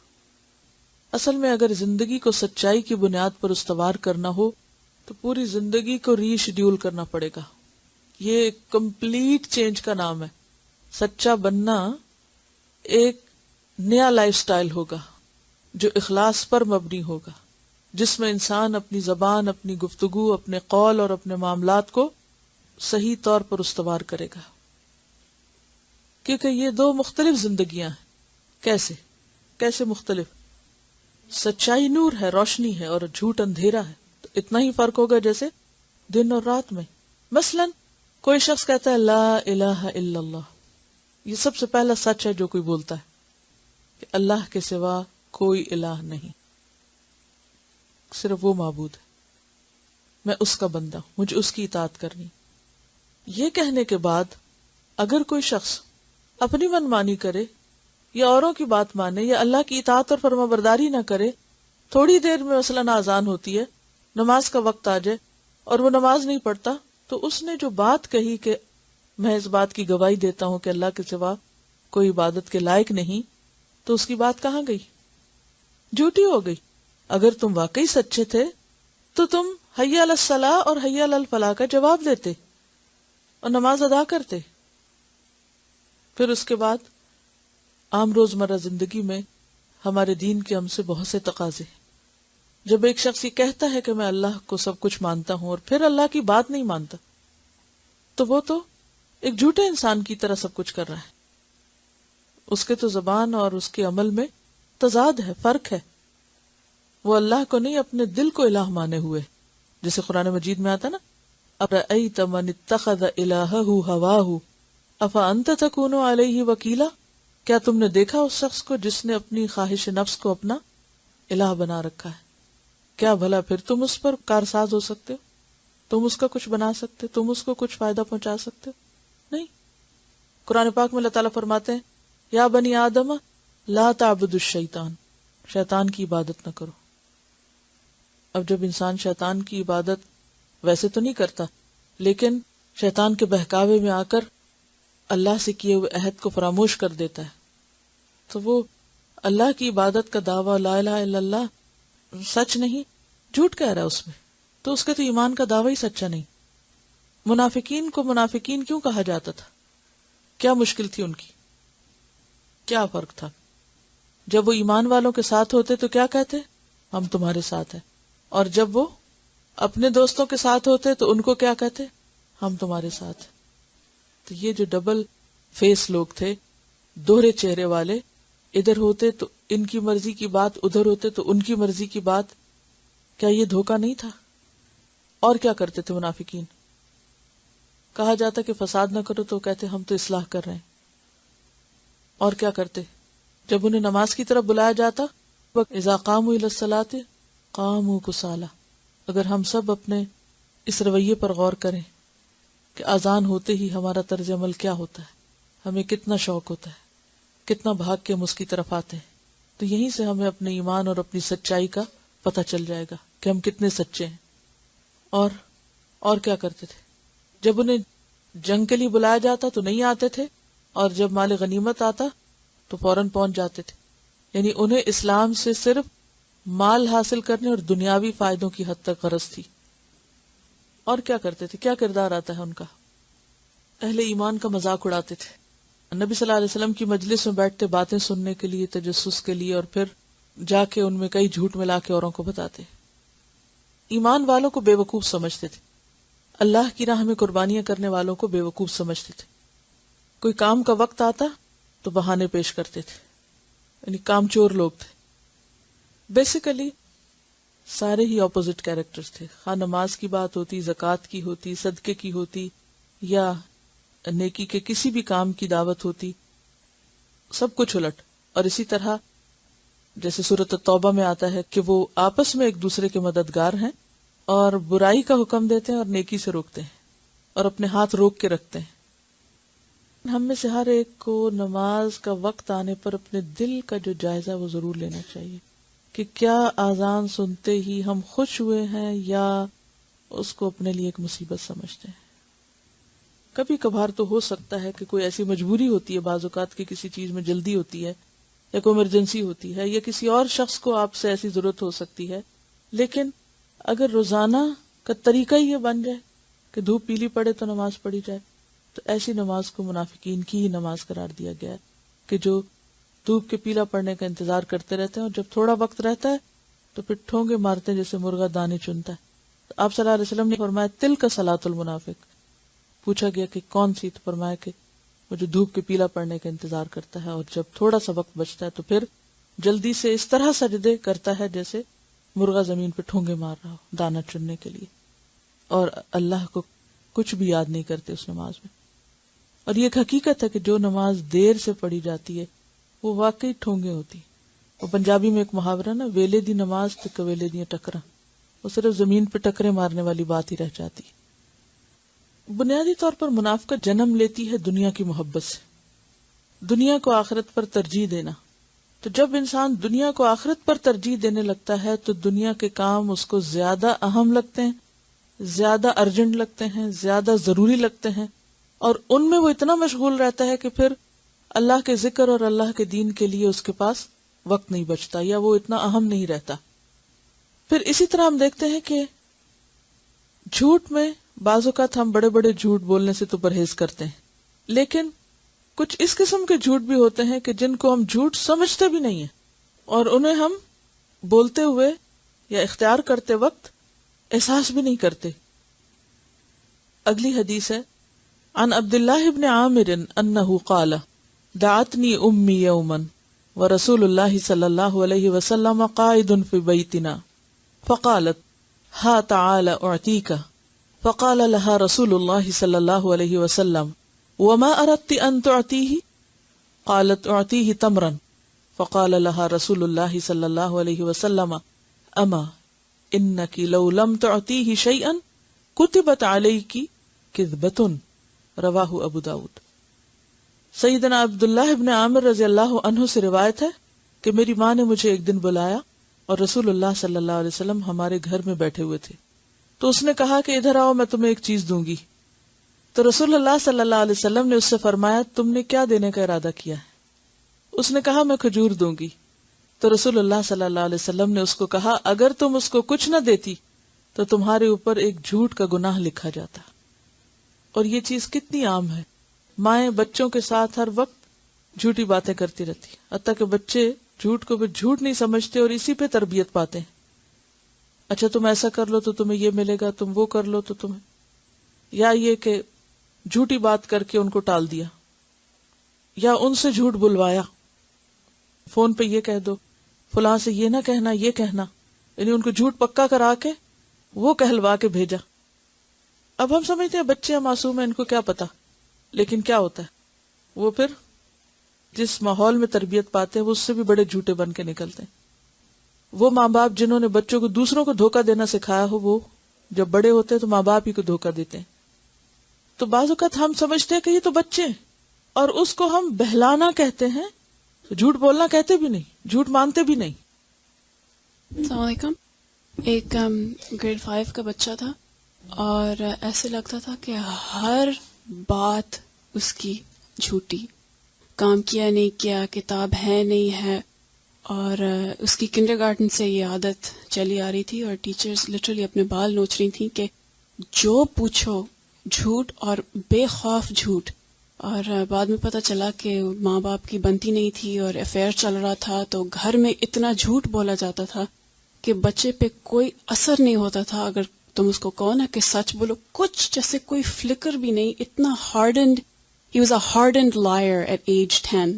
اصل میں اگر زندگی کو سچائی کی بنیاد پر استوار کرنا ہو تو پوری زندگی کو ری شیڈیول کرنا پڑے گا۔ یہ کمپلیٹ چینج کا نام ہے۔ سچا بننا ایک نیا لائف سٹائل ہوگا جو اخلاص پر مبنی ہوگا، جس میں انسان اپنی زبان، اپنی گفتگو، اپنے قول اور اپنے معاملات کو صحیح طور پر استوار کرے گا، کیونکہ یہ دو مختلف زندگیاں ہیں۔ کیسے مختلف؟ سچائی نور ہے، روشنی ہے، اور جھوٹ اندھیرا ہے۔ تو اتنا ہی فرق ہوگا جیسے دن اور رات میں۔ مثلا کوئی شخص کہتا ہے لا الہ الا اللہ، یہ سب سے پہلا سچ ہے جو کوئی بولتا ہے کہ اللہ کے سوا کوئی الہ نہیں، صرف وہ معبود ہے، میں اس کا بندہ ہوں، مجھے اس کی اطاعت کرنی۔ یہ کہنے کے بعد اگر کوئی شخص اپنی منمانی کرے یا اوروں کی بات مانے یا اللہ کی اطاعت اور فرما برداری نہ کرے، تھوڑی دیر میں مثلاً اذان ہوتی ہے، نماز کا وقت آ جائے اور وہ نماز نہیں پڑھتا، تو اس نے جو بات کہی کہ میں اس بات کی گواہی دیتا ہوں کہ اللہ کے سوا کوئی عبادت کے لائق نہیں، تو اس کی بات کہاں گئی؟ جھوٹی ہو گئی۔ اگر تم واقعی سچے تھے تو تم حی علی الصلاۃ اور حی علی الفلاح کا جواب دیتے اور نماز ادا کرتے۔ پھر اس کے بعد عام روزمرہ زندگی میں ہمارے دین کے ہم سے بہت سے تقاضے۔ جب ایک شخص یہ کہتا ہے کہ میں اللہ کو سب کچھ مانتا ہوں اور پھر اللہ کی بات نہیں مانتا، تو وہ تو ایک جھوٹے انسان کی طرح سب کچھ کر رہا ہے۔ اس کے تو زبان اور اس کے عمل میں تضاد ہے، فرق ہے۔ وہ اللہ کو نہیں، اپنے دل کو الہ مانے ہوئے، جیسے قرآن مجید میں آتا نا، اَرَأَيْتَ مَنِ اتَّخَذَ إِلَٰهَهُ هَوَاهُ أَفَأَنْتَ تَكُونُ عَلَيْهِ وَكِيلًا، کیا تم نے دیکھا اس شخص کو جس نے اپنی خواہش نفس کو اپنا الہ بنا رکھا ہے؟ کیا بھلا پھر تم اس پر کارساز ہو سکتے ہو؟ تم اس کا کچھ بنا سکتے؟ تم اس کو کچھ فائدہ پہنچا سکتے ہو؟ نہیں۔ قرآن پاک میں اللہ تعالیٰ فرماتے ہیں، یا بنی آدم لا تعبدوا الشیطان، شیطان کی عبادت نہ کرو۔ اب جب انسان شیطان کی عبادت ویسے تو نہیں کرتا، لیکن شیطان کے بہکاوے میں آ کر اللہ سے کیے ہوئے عہد کو فراموش کر دیتا ہے، تو وہ اللہ کی عبادت کا دعویٰ لا الہ الا اللہ سچ نہیں، جھوٹ کہہ رہا ہے اس میں، تو اس کے تو ایمان کا دعویٰ ہی سچا نہیں۔ منافقین کو منافقین کیوں کہا جاتا تھا؟ کیا مشکل تھی ان کی؟ کیا فرق تھا؟ جب وہ ایمان والوں کے ساتھ ہوتے تو کیا کہتے؟ ہم تمہارے ساتھ ہیں، اور جب وہ اپنے دوستوں کے ساتھ ہوتے تو ان کو کیا کہتے؟ ہم تمہارے ساتھ ہیں۔ تو یہ جو ڈبل فیس لوگ تھے، دوہرے چہرے والے، ادھر ہوتے تو ان کی مرضی کی بات، ادھر ہوتے تو ان کی مرضی کی بات، کیا یہ دھوکہ نہیں تھا؟ اور کیا کرتے تھے منافقین؟ کہا جاتا کہ فساد نہ کرو تو کہتے ہم تو اصلاح کر رہے ہیں۔ اور کیا کرتے؟ جب انہیں نماز کی طرف بلایا جاتا، اذا قاموا الی الصلاۃ قاموا کسالى۔ اگر ہم سب اپنے اس رویے پر غور کریں کہ اذان ہوتے ہی ہمارا طرز عمل کیا ہوتا ہے، ہمیں کتنا شوق ہوتا ہے، کتنا بھاگ کے ہم اس کی طرف آتے ہیں، تو یہیں سے ہمیں اپنے ایمان اور اپنی سچائی کا پتہ چل جائے گا کہ ہم کتنے سچے ہیں. اور کیا کرتے تھے؟ جب انہیں جنگ کے لیے بلایا جاتا تو نہیں آتے تھے، اور جب مال غنیمت آتا تو فوراً پہنچ جاتے تھے. یعنی انہیں اسلام سے صرف مال حاصل کرنے اور دنیاوی فائدوں کی حد تک غرض تھی. اور کیا کرتے تھے؟ کیا کردار آتا ہے ان کا؟ اہل ایمان کا مذاق اڑاتے تھے. نبی صلی اللہ علیہ وسلم کی مجلس میں بیٹھتے باتیں سننے کے لیے، تجسس کے لیے، اور پھر جا کے ان میں کئی جھوٹ ملا کے اوروں کو بتاتے. ایمان والوں کو بے وقوف سمجھتے تھے، اللہ کی راہ میں قربانیاں کرنے والوں کو بے وقوف سمجھتے تھے. کوئی کام کا وقت آتا تو بہانے پیش کرتے تھے، یعنی کام چور لوگ تھے. بیسیکلی سارے ہی اپوزٹ کیریکٹرز تھے. خواہ نماز کی بات ہوتی، زکوٰۃ کی ہوتی، صدقے کی ہوتی، یا نیکی کے کسی بھی کام کی دعوت ہوتی، سب کچھ الٹ. اور اسی طرح جیسے سورۃ التوبہ میں آتا ہے کہ وہ آپس میں ایک دوسرے کے مددگار ہیں، اور برائی کا حکم دیتے ہیں اور نیکی سے روکتے ہیں، اور اپنے ہاتھ روک کے رکھتے ہیں. ہم میں سے ہر ایک کو نماز کا وقت آنے پر اپنے دل کا جو جائزہ وہ ضرور لینا چاہیے کہ کیا آذان سنتے ہی ہم خوش ہوئے ہیں یا اس کو اپنے لیے ایک مصیبت سمجھتے ہیں. کبھی کبھار تو ہو سکتا ہے کہ کوئی ایسی مجبوری ہوتی ہے، بعض اوقات کی کسی چیز میں جلدی ہوتی ہے، یا کوئی ایمرجنسی ہوتی ہے، یا کسی اور شخص کو آپ سے ایسی ضرورت ہو سکتی ہے. لیکن اگر روزانہ کا طریقہ ہی یہ بن جائے کہ دھوپ پیلی پڑے تو نماز پڑھی جائے، تو ایسی نماز کو منافقین کی ہی نماز قرار دیا گیا ہے کہ جو دھوپ کے پیلا پڑنے کا انتظار کرتے رہتے ہیں، اور جب تھوڑا وقت رہتا ہے تو پھر ٹھونگے مارتے ہیں جیسے مرغا دانے چنتا ہے. تو آپ صلی اللہ علیہ وسلم نے فرمایا تل کا صلاۃ المنافق. پوچھا گیا کہ کون سی؟ تو فرمایا کہ وہ جو دھوپ کے پیلا پڑنے کا انتظار کرتا ہے اور جب تھوڑا سا وقت بچتا ہے تو پھر جلدی سے اس طرح سجدے کرتا ہے جیسے مرغا زمین پہ ٹھونگے مار رہا ہو دانا چننے کے لیے، اور اللہ کو کچھ بھی یاد نہیں کرتے اس نماز میں. اور یہ ایک حقیقت ہے کہ جو نماز دیر سے پڑھی جاتی ہے وہ واقعی ٹھونگے ہوتی. وہ پنجابی میں ایک محاورہ نا، ویلے دی نماز تے کویلے دی ٹکرا، وہ صرف زمین پہ ٹکرے مارنے والی بات ہی رہ جاتی. بنیادی طور پر منافقت جنم لیتی ہے دنیا کی محبت سے، دنیا کو آخرت پر ترجیح دینا. تو جب انسان دنیا کو آخرت پر ترجیح دینے لگتا ہے تو دنیا کے کام اس کو زیادہ اہم لگتے ہیں، زیادہ ارجنٹ لگتے ہیں، زیادہ ضروری لگتے ہیں، اور ان میں وہ اتنا مشغول رہتا ہے کہ پھر اللہ کے ذکر اور اللہ کے دین کے لیے اس کے پاس وقت نہیں بچتا، یا وہ اتنا اہم نہیں رہتا. پھر اسی طرح ہم دیکھتے ہیں کہ جھوٹ میں بعض اوقات ہم بڑے بڑے جھوٹ بولنے سے تو پرہیز کرتے ہیں، لیکن کچھ اس قسم کے جھوٹ بھی ہوتے ہیں کہ جن کو ہم جھوٹ سمجھتے بھی نہیں ہیں، اور انہیں ہم بولتے ہوئے یا اختیار کرتے وقت احساس بھی نہیں کرتے. اگلی حدیث ہے عن عبداللہ بن عامر انہ قال دعتنی امی یوما ورسول اللہ صلی اللہ علیہ وسلم قائد فی بیتنا فقالت ہا تعال اعطیک فقال لها رسول اللہ صلی اللہ علیہ وسلم وما اردت ان تعطیہ قالت اعطیہ تمرا فقال لها رسول اللہ صلی اللہ علیہ وسلم اما انکی لو لم تعطیہ شیئا کتبت علیکی کذبۃ رواہ ابو داود. سیدنا عبداللہ ابن عامر رضی اللہ عنہ سے روایت ہے کہ میری ماں نے مجھے ایک دن بلایا اور رسول اللہ صلی اللہ علیہ وسلم ہمارے گھر میں بیٹھے ہوئے تھے. تو اس نے کہا کہ ادھر آؤ، میں تمہیں ایک چیز دوں گی. تو رسول اللہ صلی اللہ علیہ وسلم نے اس سے فرمایا تم نے کیا دینے کا ارادہ کیا ہے؟ اس نے کہا میں کھجور دوں گی. تو رسول اللہ صلی اللہ علیہ وسلم نے اس کو کہا اگر تم اس کو کچھ نہ دیتی تو تمہارے اوپر ایک جھوٹ کا گناہ لکھا جاتا. اور یہ چیز کتنی عام ہے، مائیں بچوں کے ساتھ ہر وقت جھوٹی باتیں کرتی رہتی، حتیٰ کہ بچے جھوٹ کو بھی جھوٹ نہیں سمجھتے اور اسی پہ تربیت پاتے ہیں. اچھا تم ایسا کر لو تو تمہیں یہ ملے گا، تم وہ کر لو تو تمہیں، یا یہ کہ جھوٹی بات کر کے ان کو ٹال دیا، یا ان سے جھوٹ بلوایا، فون پہ یہ کہہ دو، فلاں سے یہ نہ کہنا، یہ کہنا، یعنی ان کو جھوٹ پکا کرا کے وہ کہلوا کے بھیجا. اب ہم سمجھتے ہیں بچے معصوم ہیں، ان کو کیا پتا، لیکن کیا ہوتا ہے وہ پھر جس ماحول میں تربیت پاتے ہیں وہ اس سے بھی بڑے جھوٹے بن کے نکلتے ہیں. وہ ماں باپ جنہوں نے بچوں کو دوسروں کو دھوکہ دینا سکھایا ہو، وہ جب بڑے ہوتے ہیں تو ماں باپ ہی کو دھوکہ دیتے ہیں. تو بعض اوقات ہم سمجھتے ہیں کہ یہ تو بچے ہیں اور اس کو ہم بہلانا کہتے ہیں، جھوٹ بولنا کہتے بھی نہیں، جھوٹ مانتے بھی نہیں. السلام علیکم. ایک گریڈ 5 کا بچہ تھا اور ایسے لگتا تھا کہ ہر بات اس کی جھوٹی، کام کیا نہیں کیا، کتاب ہے نہیں ہے، اور اس کی کنڈر گارڈن سے یہ عادت چلی آ رہی تھی، اور ٹیچرز لٹرلی اپنے بال نوچ رہی تھیں کہ جو پوچھو جھوٹ، اور بے خوف جھوٹ. اور بعد میں پتہ چلا کہ ماں باپ کی بنتی نہیں تھی اور افیئر چل رہا تھا، تو گھر میں اتنا جھوٹ بولا جاتا تھا کہ بچے پہ کوئی اثر نہیں ہوتا تھا اگر تم اس کو کہو نا کہ سچ بولو، کچھ جیسے کوئی فلکر بھی نہیں. اتنا hardened, he was a hardened liar at age 10,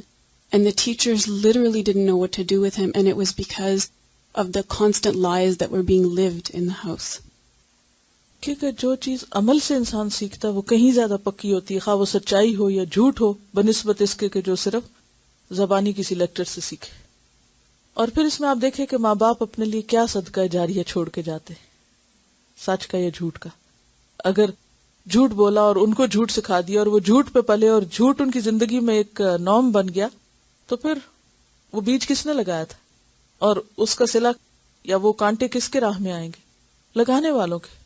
and the teachers literally didn't know what to do with him, and it was because of the constant lies that were being lived in the house. کیونکہ جو چیز عمل سے انسان سیکھتا ہے وہ کہیں زیادہ پکی ہوتی ہے، خواہ وہ سچائی ہو یا جھوٹ ہو، بنسبت اس کے کہ جو صرف زبانی کسی لیکچر سے سیکھے. اور پھر اس میں آپ دیکھیں کہ ماں باپ اپنے لیے کیا صدقہ جاریہ چھوڑ کے جاتے ہیں، سچ کا یا جھوٹ کا. اگر جھوٹ بولا اور ان کو جھوٹ سکھا دیا اور وہ جھوٹ پہ پلے اور جھوٹ ان کی زندگی میں ایک نارم بن گیا، تو پھر وہ بیج کس نے لگایا تھا، اور اس کا صلہ یا وہ کانٹے کس کے راہ میں آئیں گے؟ لگانے والوں کے.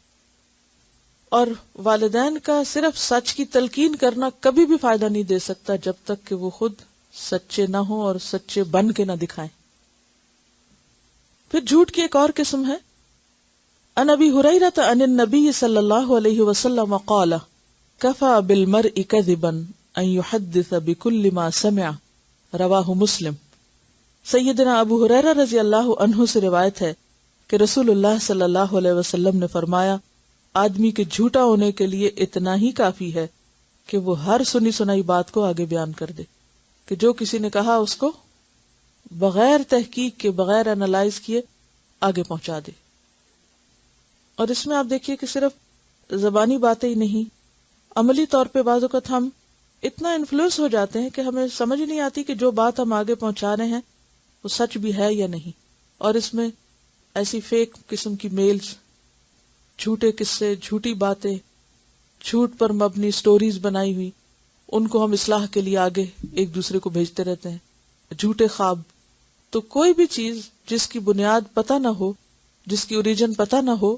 اور والدین کا صرف سچ کی تلقین کرنا کبھی بھی فائدہ نہیں دے سکتا جب تک کہ وہ خود سچے نہ ہوں اور سچے بن کے نہ دکھائیں. پھر جھوٹ کی ایک اور قسم ہے. عن ابی ہریرہ عن النبی صلی اللہ علیہ وسلم قال کفى بالمرء كذبا ان يحدث بكل ما سمع، رواہ مسلم. سیدنا ابو ہریرہ رضی اللہ عنہ سے روایت ہے کہ رسول اللہ صلی اللہ علیہ وسلم نے فرمایا، آدمی کے جھوٹا ہونے کے لیے اتنا ہی کافی ہے کہ وہ ہر سنی سنائی بات کو آگے بیان کر دے، کہ جو کسی نے کہا اس کو بغیر تحقیق کے، بغیر انالائز کیے آگے پہنچا دے. اور اس میں آپ دیکھیے کہ صرف زبانی باتیں ہی نہیں، عملی طور پہ بعض اوقات ہم اتنا انفلوئنس ہو جاتے ہیں کہ ہمیں سمجھ نہیں آتی کہ جو بات ہم آگے پہنچا رہے ہیں وہ سچ بھی ہے یا نہیں. اور اس میں ایسی فیک قسم کی میلز، جھوٹے قصے، جھوٹی باتیں، جھوٹ پر مبنی سٹوریز بنائی ہوئی، ان کو ہم اصلاح کے لیے آگے ایک دوسرے کو بھیجتے رہتے ہیں. جھوٹے خواب. تو کوئی بھی چیز جس کی بنیاد پتہ نہ ہو، جس کی اوریجن پتہ نہ ہو،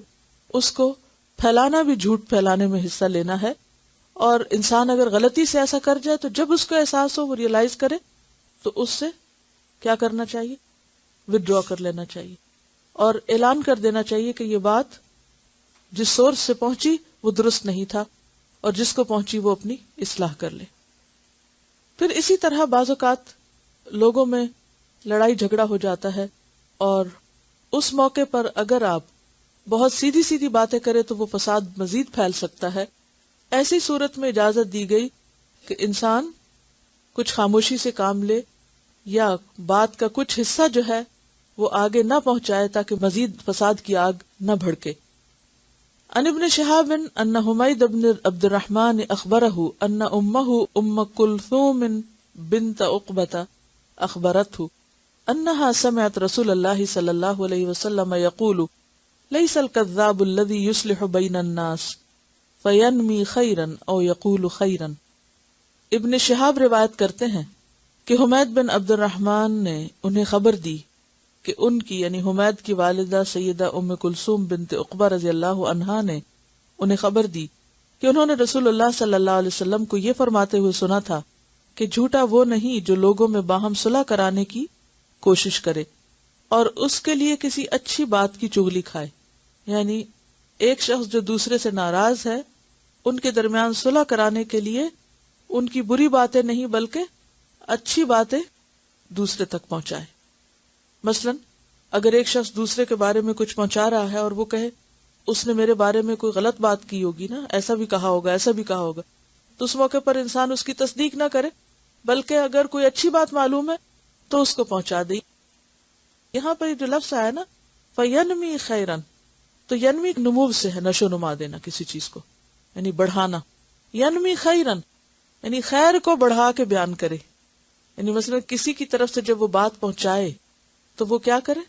اس کو پھیلانا بھی جھوٹ پھیلانے میں حصہ لینا ہے. اور انسان اگر غلطی سے ایسا کر جائے تو جب اس کو احساس ہو، وہ ریئلائز کرے، تو اس سے کیا کرنا چاہیے؟ وڈرا کر لینا چاہیے اور اعلان کر دینا چاہیے کہ یہ بات جس سورس سے پہنچی وہ درست نہیں تھا، اور جس کو پہنچی وہ اپنی اصلاح کر لے. پھر اسی طرح بعض اوقات لوگوں میں لڑائی جھگڑا ہو جاتا ہے، اور اس موقع پر اگر آپ بہت سیدھی سیدھی باتیں کریں تو وہ فساد مزید پھیل سکتا ہے. ایسی صورت میں اجازت دی گئی کہ انسان کچھ خاموشی سے کام لے، یا بات کا کچھ حصہ جو ہے وہ آگے نہ پہنچائے تاکہ مزید فساد کی آگ نہ بھڑکے. عن ابن شہاب ان حمید بن عبد الرحمن اخبرہ ان امہ ام کلثوم بنت عقبہ اخبرته انها سمعت رسول اللہ صلی اللہ علیہ وسلم یقول لیس الکذاب الذی یصلح بین الناس فینمی خیرا او یقول خیرا. ابن شہاب روایت کرتے ہیں کہ حمید بن عبد الرحمن نے انہیں خبر دی کہ ان کی یعنی حمید کی والدہ سیدہ ام کلثوم بنت عقبہ رضی اللہ عنہا نے انہیں خبر دی کہ انہوں نے رسول اللہ صلی اللہ علیہ وسلم کو یہ فرماتے ہوئے سنا تھا کہ جھوٹا وہ نہیں جو لوگوں میں باہم صلح کرانے کی کوشش کرے اور اس کے لیے کسی اچھی بات کی چغلی کھائے. یعنی ایک شخص جو دوسرے سے ناراض ہے، ان کے درمیان صلح کرانے کے لیے ان کی بری باتیں نہیں بلکہ اچھی باتیں دوسرے تک پہنچائے. مثلا اگر ایک شخص دوسرے کے بارے میں کچھ پہنچا رہا ہے اور وہ کہے اس نے میرے بارے میں کوئی غلط بات کی ہوگی نا، ایسا بھی کہا ہوگا، ایسا بھی کہا ہوگا، تو اس موقع پر انسان اس کی تصدیق نہ کرے بلکہ اگر کوئی اچھی بات معلوم ہے تو اس کو پہنچا دے. یہاں پر جو لفظ آیا نا فینمی خیرن، تو ینمی نمو سے ہے، نشو نما دینا کسی چیز کو، یعنی بڑھانا. ینمی خیرن یعنی خیر کو بڑھا کے بیان کرے. یعنی مثلا کسی کی طرف سے جب وہ بات پہنچائے تو وہ کیا کرے؟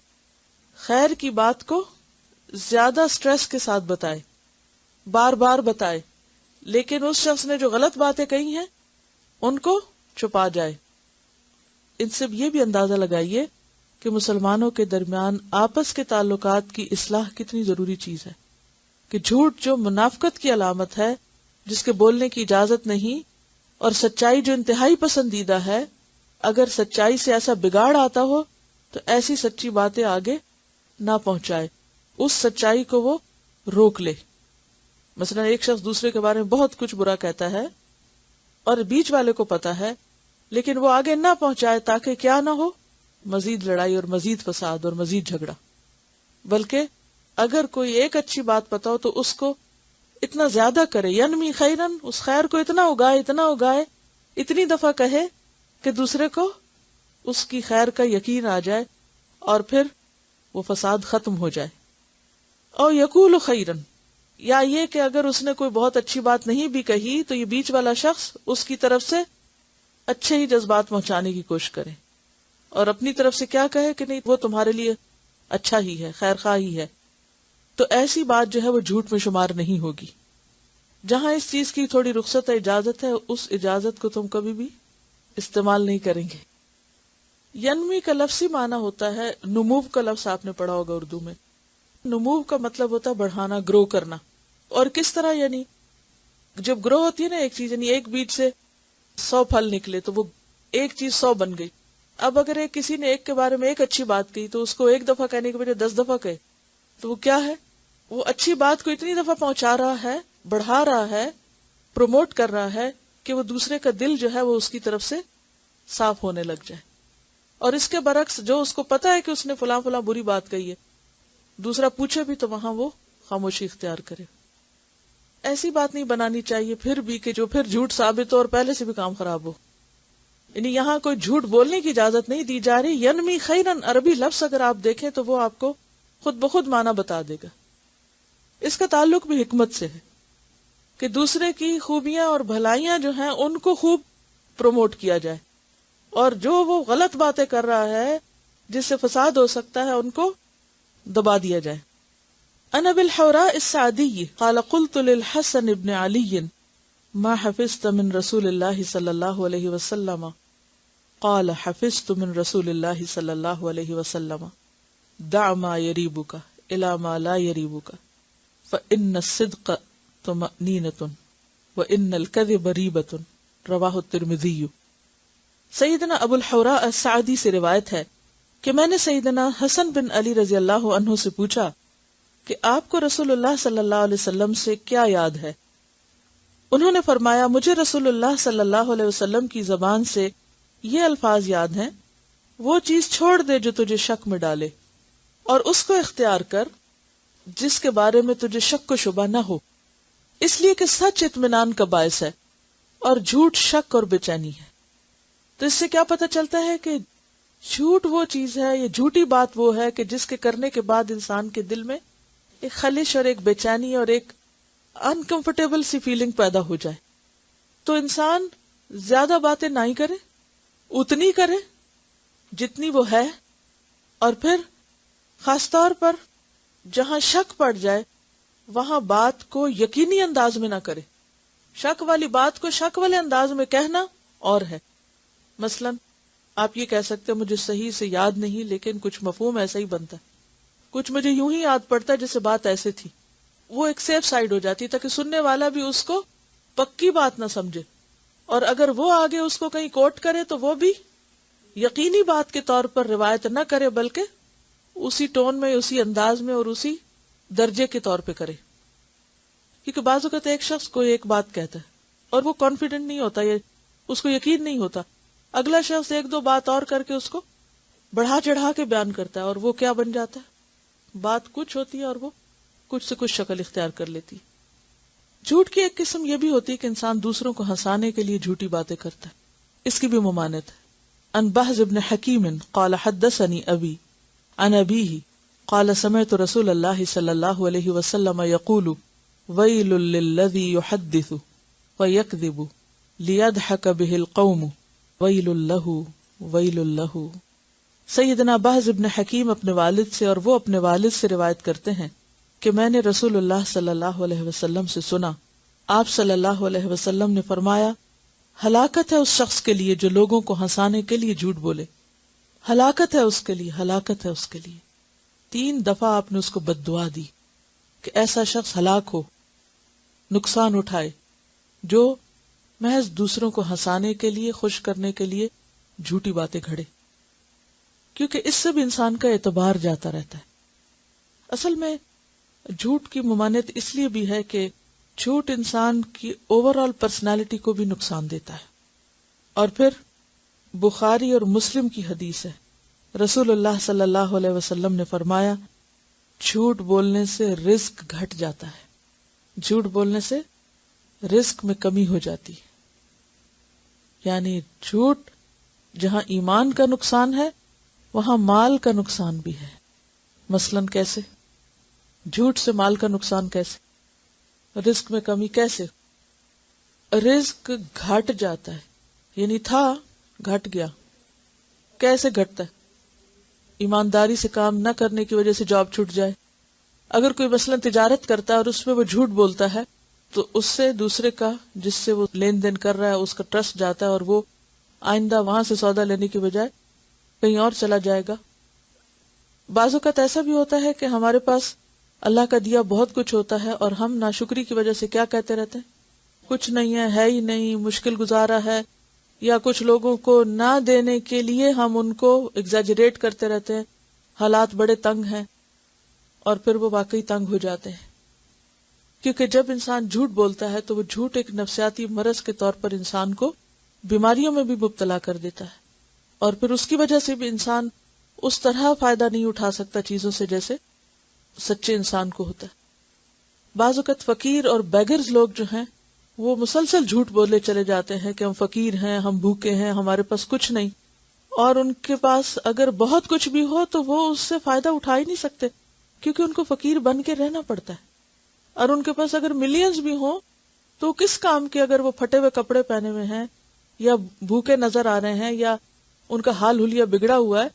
خیر کی بات کو زیادہ سٹریس کے ساتھ بتائے، بار بار بتائے، لیکن اس شخص نے جو غلط باتیں کہی ہیں ان کو چھپا جائے. ان سے یہ بھی اندازہ لگائیے کہ مسلمانوں کے درمیان آپس کے تعلقات کی اصلاح کتنی ضروری چیز ہے، کہ جھوٹ جو منافقت کی علامت ہے، جس کے بولنے کی اجازت نہیں، اور سچائی جو انتہائی پسندیدہ ہے، اگر سچائی سے ایسا بگاڑ آتا ہو تو ایسی سچی باتیں آگے نہ پہنچائے، اس سچائی کو وہ روک لے۔ مثلا ایک شخص دوسرے کے بارے میں بہت کچھ برا کہتا ہے اور بیچ والے کو پتا ہے، لیکن وہ آگے نہ پہنچائے تاکہ کیا نہ ہو، مزید لڑائی اور مزید فساد اور مزید جھگڑا، بلکہ اگر کوئی ایک اچھی بات پتا ہو تو اس کو اتنا زیادہ کرے، ینمی خیرن، اس خیر کو اتنا اگائے، اتنی دفعہ کہے کہ دوسرے کو اس کی خیر کا یقین آ جائے اور پھر وہ فساد ختم ہو جائے۔ او یقول خیرن، یا یہ کہ اگر اس نے کوئی بہت اچھی بات نہیں بھی کہی تو یہ بیچ والا شخص اس کی طرف سے اچھے ہی جذبات پہنچانے کی کوشش کرے اور اپنی طرف سے کیا کہے کہ نہیں وہ تمہارے لیے اچھا ہی ہے، خیر خواہ ہی ہے، تو ایسی بات جو ہے وہ جھوٹ میں شمار نہیں ہوگی۔ جہاں اس چیز کی تھوڑی رخصت اجازت ہے، اس اجازت کو تم کبھی بھی استعمال نہیں کریں گے۔ ینمی کا لفظی معنی ہوتا ہے، نمو کا لفظ آپ نے پڑھا ہوگا اردو میں۔ نمو کا مطلب ہوتا ہے بڑھانا، گرو کرنا۔ اور کس طرح؟ یعنی جب گرو ہوتی ہے نا ایک چیز، یعنی ایک بیج سے 100 پھل نکلے تو وہ ایک چیز 100 بن گئی۔ اب اگر کسی نے ایک کے بارے میں ایک اچھی بات کہی تو اس کو ایک دفعہ کہنے کے بجائے 10 دفعہ کہے تو وہ کیا ہے؟ وہ اچھی بات کو اتنی دفعہ پہنچا رہا ہے، بڑھا رہا ہے، پروموٹ کر رہا ہے کہ وہ دوسرے کا دل جو ہے وہ اس کی طرف سے صاف ہونے لگ جائے۔ اور اس کے برعکس جو اس کو پتا ہے کہ اس نے فلاں فلاں بری بات کہی ہے، دوسرا پوچھے بھی تو وہاں وہ خاموشی اختیار کرے۔ ایسی بات نہیں بنانی چاہیے پھر بھی کہ جو پھر جھوٹ ثابت ہو اور پہلے سے بھی کام خراب ہو۔ یعنی یہاں کوئی جھوٹ بولنے کی اجازت نہیں دی جا رہی۔ ینمی خیرن عربی لفظ اگر آپ دیکھیں تو وہ آپ کو خود بخود معنی بتا دے گا۔ اس کا تعلق بھی حکمت سے ہے کہ دوسرے کی خوبیاں اور بھلائیاں جو ہیں ان کو خوب پروموٹ کیا جائے، اور جو وہ غلط باتیں کر رہا ہے جس سے فساد ہو سکتا ہے ان کو دبا دیا جائے۔ عن ابی الحوراء السعدی قال قلت للحسن بن علی ما حفظت من رسول اللہ صلی اللہ علیہ وسلم قال حفظت من رسول اللہ صلی اللہ علیہ وسلم دع ما یریبک الی ما لا یریبک فإن الصدق طمأنینۃ وإن الکذب ریبۃ، رواہ الترمذی۔ سیدنا ابو الحوراء السعدی سے روایت ہے کہ میں نے سیدنا حسن بن علی رضی اللہ عنہ سے پوچھا کہ آپ کو رسول اللہ صلی اللہ علیہ وسلم سے کیا یاد ہے؟ انہوں نے فرمایا مجھے رسول اللہ صلی اللہ علیہ وسلم کی زبان سے یہ الفاظ یاد ہیں، وہ چیز چھوڑ دے جو تجھے شک میں ڈالے اور اس کو اختیار کر جس کے بارے میں تجھے شک و شبہ نہ ہو، اس لیے کہ سچ اطمینان کا باعث ہے اور جھوٹ شک اور بے چینی ہے۔ تو اس سے کیا پتہ چلتا ہے کہ جھوٹ وہ چیز ہے، یہ جھوٹی بات وہ ہے کہ جس کے کرنے کے بعد انسان کے دل میں ایک خلش اور ایک بے چینی اور ایک انکمفرٹیبل سی فیلنگ پیدا ہو جائے۔ تو انسان زیادہ باتیں نہ ہی کرے، اتنی کرے جتنی وہ ہے، اور پھر خاص طور پر جہاں شک پڑ جائے وہاں بات کو یقینی انداز میں نہ کرے۔ شک والی بات کو شک والے انداز میں کہنا اور ہے۔ مثلا آپ یہ کہہ سکتے مجھے صحیح سے یاد نہیں لیکن کچھ مفہوم ایسا ہی بنتا ہے، کچھ مجھے یوں ہی یاد پڑتا ہے جیسے بات ایسے تھی۔ وہ ایک سیف سائیڈ ہو جاتی تاکہ سننے والا بھی اس کو پکی بات نہ سمجھے، اور اگر وہ آگے اس کو کہیں کوٹ کرے تو وہ بھی یقینی بات کے طور پر روایت نہ کرے بلکہ اسی ٹون میں، اسی انداز میں اور اسی درجے کے طور پہ کرے۔ کیونکہ بعض اوقات ایک شخص کوئی ایک بات کہتا ہے اور وہ کانفیڈنٹ نہیں ہوتا، یہ اس کو یقین نہیں ہوتا، اگلا شخص ایک دو بات اور کر کے اس کو بڑھا چڑھا کے بیان کرتا ہے، اور وہ کیا بن جاتا ہے؟ بات کچھ ہوتی ہے اور وہ کچھ سے کچھ شکل اختیار کر لیتی۔ جھوٹ کی ایک قسم یہ بھی ہوتی ہے کہ انسان دوسروں کو ہنسانے کے لیے جھوٹی باتیں کرتا ہے، اس کی بھی ممانعت ہے۔ عن بہز بن حکیم قال حدثني ابی عن ابیہ قال سمعت رسول اللہ صلی اللہ علیہ وسلم یقول ویل للذی یحدث ویکذب لیضحک بہ القوم ویل لہ ویل لہ۔ سیدنا بہز بن حکیم اپنے والد سے اور وہ اپنے والد سے روایت کرتے ہیں کہ میں نے رسول اللہ صلی اللہ علیہ وسلم سے سنا، آپ صلی اللہ علیہ وسلم نے فرمایا ہلاکت ہے اس شخص کے لیے جو لوگوں کو ہنسانے کے لیے جھوٹ بولے، ہلاکت ہے اس کے لیے، ہلاکت ہے اس کے لیے. 3 دفعہ آپ نے اس کو بد دعا دی کہ ایسا شخص ہلاک ہو، نقصان اٹھائے جو محض دوسروں کو ہنسانے کے لیے، خوش کرنے کے لیے جھوٹی باتیں گھڑے، کیونکہ اس سے بھی انسان کا اعتبار جاتا رہتا ہے. اصل میں جھوٹ کی ممانعت اس لیے بھی ہے کہ جھوٹ انسان کی اوور آل پرسنالٹی کو بھی نقصان دیتا ہے. اور پھر بخاری اور مسلم کی حدیث ہے، رسول اللہ صلی اللہ علیہ وسلم نے فرمایا جھوٹ بولنے سے رزق گھٹ جاتا ہے، جھوٹ بولنے سے رزق میں کمی ہو جاتی ہے. یعنی جھوٹ جہاں ایمان کا نقصان ہے وہاں مال کا نقصان بھی ہے. مثلاً کیسے؟ جھوٹ سے مال کا نقصان کیسے؟ رزق میں کمی کیسے؟ رزق گھٹ جاتا ہے، یعنی تھا گھٹ گیا. کیسے گھٹتا ہے؟ ایمانداری سے کام نہ کرنے کی وجہ سے جاب چھوٹ جائے. اگر کوئی مثلاً تجارت کرتا ہے اور اس میں وہ جھوٹ بولتا ہے تو اس سے دوسرے کا جس سے وہ لین دین کر رہا ہے اس کا ٹرسٹ جاتا ہے اور وہ آئندہ وہاں سے سودا لینے کی بجائے کہیں اور چلا جائے گا. بعض اوقات ایسا بھی ہوتا ہے کہ ہمارے پاس اللہ کا دیا بہت کچھ ہوتا ہے اور ہم ناشکری کی وجہ سے کیا کہتے رہتے ہیں؟ کچھ نہیں ہے ہی نہیں، مشکل گزارا ہے، یا کچھ لوگوں کو نہ دینے کے لیے ہم ان کو ایگزیجریٹ کرتے رہتے ہیں، حالات بڑے تنگ ہیں، اور پھر وہ واقعی تنگ ہو جاتے ہیں. کیونکہ جب انسان جھوٹ بولتا ہے تو وہ جھوٹ ایک نفسیاتی مرض کے طور پر انسان کو بیماریوں میں بھی مبتلا کر دیتا ہے، اور پھر اس کی وجہ سے بھی انسان اس طرح فائدہ نہیں اٹھا سکتا چیزوں سے جیسے سچے انسان کو ہوتا ہے. بعض اوقات فقیر اور بیگرز لوگ جو ہیں وہ مسلسل جھوٹ بولے چلے جاتے ہیں کہ ہم فقیر ہیں، ہم بھوکے ہیں، ہمارے پاس کچھ نہیں، اور ان کے پاس اگر بہت کچھ بھی ہو تو وہ اس سے فائدہ اٹھا ہی نہیں سکتے کیونکہ ان کو فقیر بن کے رہنا پڑتا ہے. اور ان کے پاس اگر ملینز بھی ہوں تو کس کام کے اگر وہ پھٹے ہوئے کپڑے پہنے ہوئے ہیں یا بھوکے نظر آ رہے ہیں یا ان کا حال حلیہ بگڑا ہوا ہے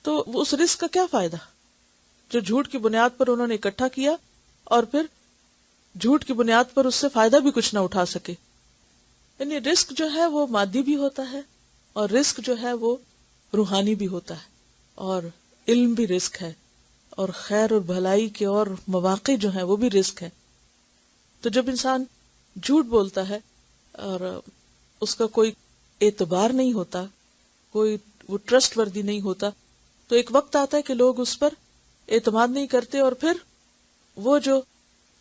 تو اس رزق کا کیا فائدہ جو جھوٹ کی بنیاد پر انہوں نے اکٹھا کیا اور پھر جھوٹ کی بنیاد پر اس سے فائدہ بھی کچھ نہ اٹھا سکے. یعنی رزق جو ہے وہ مادی بھی ہوتا ہے اور رزق جو ہے وہ روحانی بھی ہوتا ہے، اور علم بھی رزق ہے، اور خیر اور بھلائی کے اور مواقع جو ہیں وہ بھی رزق ہے. تو جب انسان جھوٹ بولتا ہے اور اس کا کوئی اعتبار نہیں ہوتا، کوئی وہ ٹرسٹ وردی نہیں ہوتا، تو ایک وقت آتا ہے کہ لوگ اس پر اعتماد نہیں کرتے اور پھر وہ جو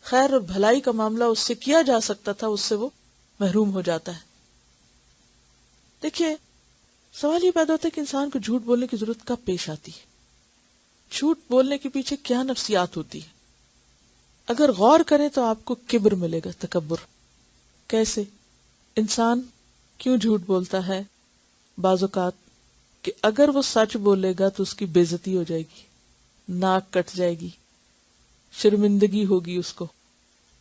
خیر اور بھلائی کا معاملہ اس سے کیا جا سکتا تھا اس سے وہ محروم ہو جاتا ہے. دیکھیے سوال یہ پیدا ہوتا ہے کہ انسان کو جھوٹ بولنے کی ضرورت کب پیش آتی ہے، جھوٹ بولنے کے پیچھے کیا نفسیات ہوتی ہے. اگر غور کریں تو آپ کو کبر ملے گا، تکبر. کیسے؟ انسان کیوں جھوٹ بولتا ہے بعض اوقات کہ اگر وہ سچ بولے گا تو اس کی بے عزتی ہو جائے گی، ناک کٹ جائے گی، شرمندگی ہوگی، اس کو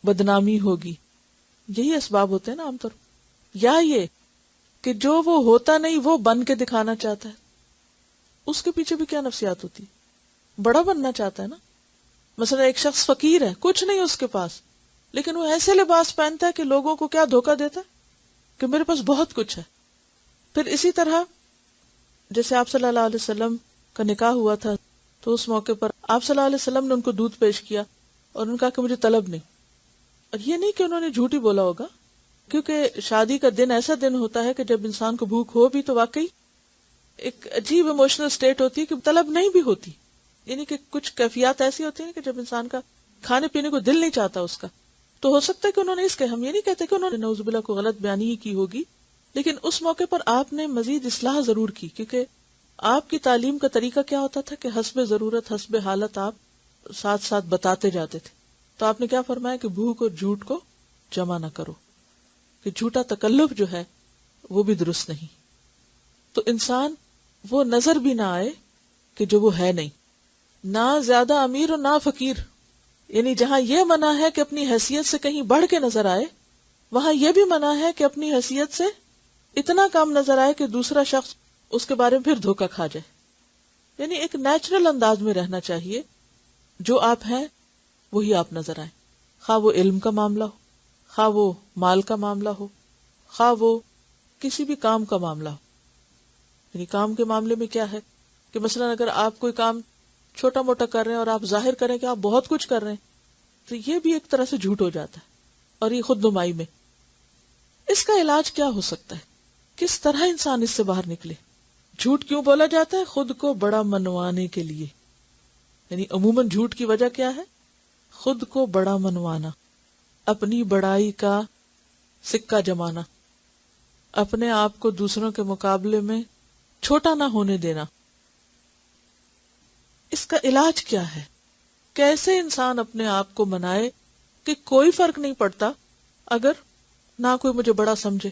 بدنامی ہوگی. یہی اسباب ہوتے ہیں نا عام طور، یا یہ کہ جو وہ ہوتا نہیں وہ بن کے دکھانا چاہتا ہے. اس کے پیچھے بھی کیا نفسیات ہوتی ہے؟ بڑا بننا چاہتا ہے نا. مثلا ایک شخص فقیر ہے، کچھ نہیں اس کے پاس، لیکن وہ ایسے لباس پہنتا ہے کہ لوگوں کو کیا دھوکہ دیتا ہے کہ میرے پاس بہت کچھ ہے. پھر اسی طرح جیسے آپ صلی اللہ علیہ وسلم کا نکاح ہوا تھا تو اس موقع پر آپ صلی اللہ علیہ وسلم نے ان کو دودھ پیش کیا اور انہوں نے کہا کہ مجھے طلب نہیں. اور یہ نہیں کہ انہوں نے جھوٹ ہی بولا ہوگا، کیونکہ شادی کا دن ایسا دن ہوتا ہے کہ جب انسان کو بھوک ہو بھی تو واقعی ایک عجیب ایموشنل سٹیٹ ہوتی ہے کہ طلب نہیں بھی ہوتی. یعنی کہ کچھ کیفیات ایسی ہوتی ہیں کہ جب انسان کا کھانے پینے کو دل نہیں چاہتا اس کا، تو ہو سکتا ہے کہ انہوں نے اس کے، ہم یہ نہیں کہتے کہ انہوں نے نعوذ باللہ کو غلط بیانی ہی کی ہوگی، لیکن اس موقع پر آپ نے مزید اصلاح ضرور کی، کیونکہ آپ کی تعلیم کا طریقہ کیا ہوتا تھا کہ حسب ضرورت حسب حالت آپ ساتھ ساتھ بتاتے جاتے تھے. تو آپ نے کیا فرمایا کہ بھوک اور جھوٹ کو جمع نہ کرو، کہ جھوٹا تکلف جو ہے وہ بھی درست نہیں. تو انسان وہ نظر بھی نہ آئے کہ جو وہ ہے نہیں، نہ زیادہ امیر اور نہ فقیر. یعنی جہاں یہ منع ہے کہ اپنی حیثیت سے کہیں بڑھ کے نظر آئے، وہاں یہ بھی منع ہے کہ اپنی حیثیت سے اتنا کام نظر آئے کہ دوسرا شخص اس کے بارے میں پھر دھوکہ کھا جائے. یعنی ایک نیچرل انداز میں رہنا چاہیے، جو آپ ہیں وہی آپ نظر آئیں، خواہ وہ علم کا معاملہ ہو، خواہ وہ مال کا معاملہ ہو، خواہ وہ کسی بھی کام کا معاملہ ہو. یعنی کام کے معاملے میں کیا ہے کہ مثلا اگر آپ کوئی کام چھوٹا موٹا کر رہے ہیں اور آپ ظاہر کریں کہ آپ بہت کچھ کر رہے ہیں تو یہ بھی ایک طرح سے جھوٹ ہو جاتا ہے، اور یہ خود نمائی میں۔ اس کا علاج کیا ہو سکتا ہے؟ کس طرح انسان اس سے باہر نکلے؟ جھوٹ کیوں بولا جاتا ہے؟ خود کو بڑا منوانے کے لیے، یعنی عموماً جھوٹ کی وجہ کیا ہے؟ خود کو بڑا منوانا، اپنی بڑائی کا سکہ جمانا، اپنے آپ کو دوسروں کے مقابلے میں چھوٹا نہ ہونے دینا۔ اس کا علاج کیا ہے؟ کیسے انسان اپنے آپ کو منائے کہ کوئی فرق نہیں پڑتا اگر نہ کوئی مجھے بڑا سمجھے؟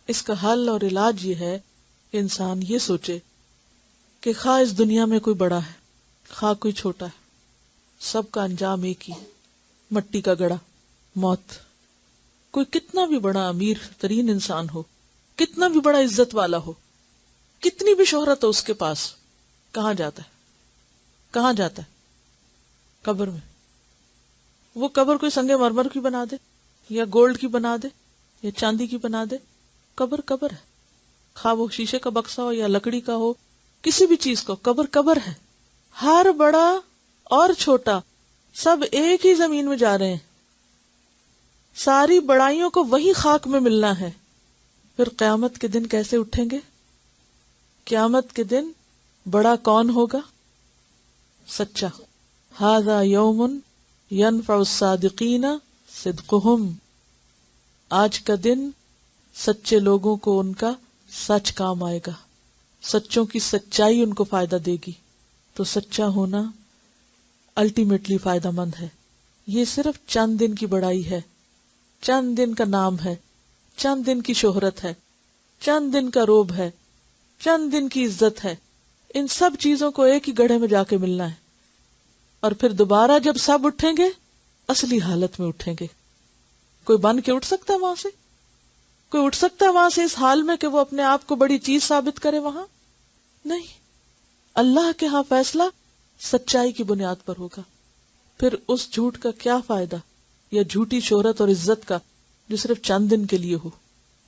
اس کا حل اور علاج یہ ہے کہ انسان یہ سوچے کہ خواہ اس دنیا میں کوئی بڑا ہے خواہ کوئی چھوٹا ہے، سب کا انجام ایک ہی، مٹی کا گڑا، موت۔ کوئی کتنا بھی بڑا امیر ترین انسان ہو، کتنا بھی بڑا عزت والا ہو، کتنی بھی شہرت ہو اس کے پاس، کہاں جاتا ہے؟ کہاں جاتا ہے؟ قبر میں۔ وہ قبر کوئی سنگ مرمر کی بنا دے یا گولڈ کی بنا دے یا چاندی کی بنا دے، قبر قبر ہے، خواہ وہ شیشے کا بکسہ ہو یا لکڑی کا ہو، کسی بھی چیز کو، قبر قبر ہے۔ ہر بڑا اور چھوٹا سب ایک ہی زمین میں جا رہے ہیں، ساری بڑائیوں کو وہی خاک میں ملنا ہے۔ پھر قیامت کے دن کیسے اٹھیں گے؟ قیامت کے دن بڑا کون ہوگا؟ سچا۔ ھذا یوم ینفع الصادقین صدقہم، آج کا دن سچے لوگوں کو ان کا سچ کام آئے گا، سچوں کی سچائی ان کو فائدہ دے گی۔ تو سچا ہونا الٹیمیٹلی فائدہ مند ہے۔ یہ صرف چند دن کی بڑائی ہے، چند دن کا نام ہے، چند دن کی شہرت ہے، چند دن کا روب ہے، چند دن کی عزت ہے۔ ان سب چیزوں کو ایک ہی گڑھے میں جا کے ملنا ہے، اور پھر دوبارہ جب سب اٹھیں گے اصلی حالت میں اٹھیں گے۔ کوئی بن کے اٹھ سکتا ہے وہاں سے؟ کوئی اٹھ سکتا ہے وہاں سے اس حال میں کہ وہ اپنے آپ کو بڑی چیز ثابت کرے؟ وہاں نہیں۔ اللہ کے ہاں فیصلہ سچائی کی بنیاد پر ہوگا۔ پھر اس جھوٹ کا کیا فائدہ، یا جھوٹی شہرت اور عزت کا جو صرف چند دن کے لیے ہو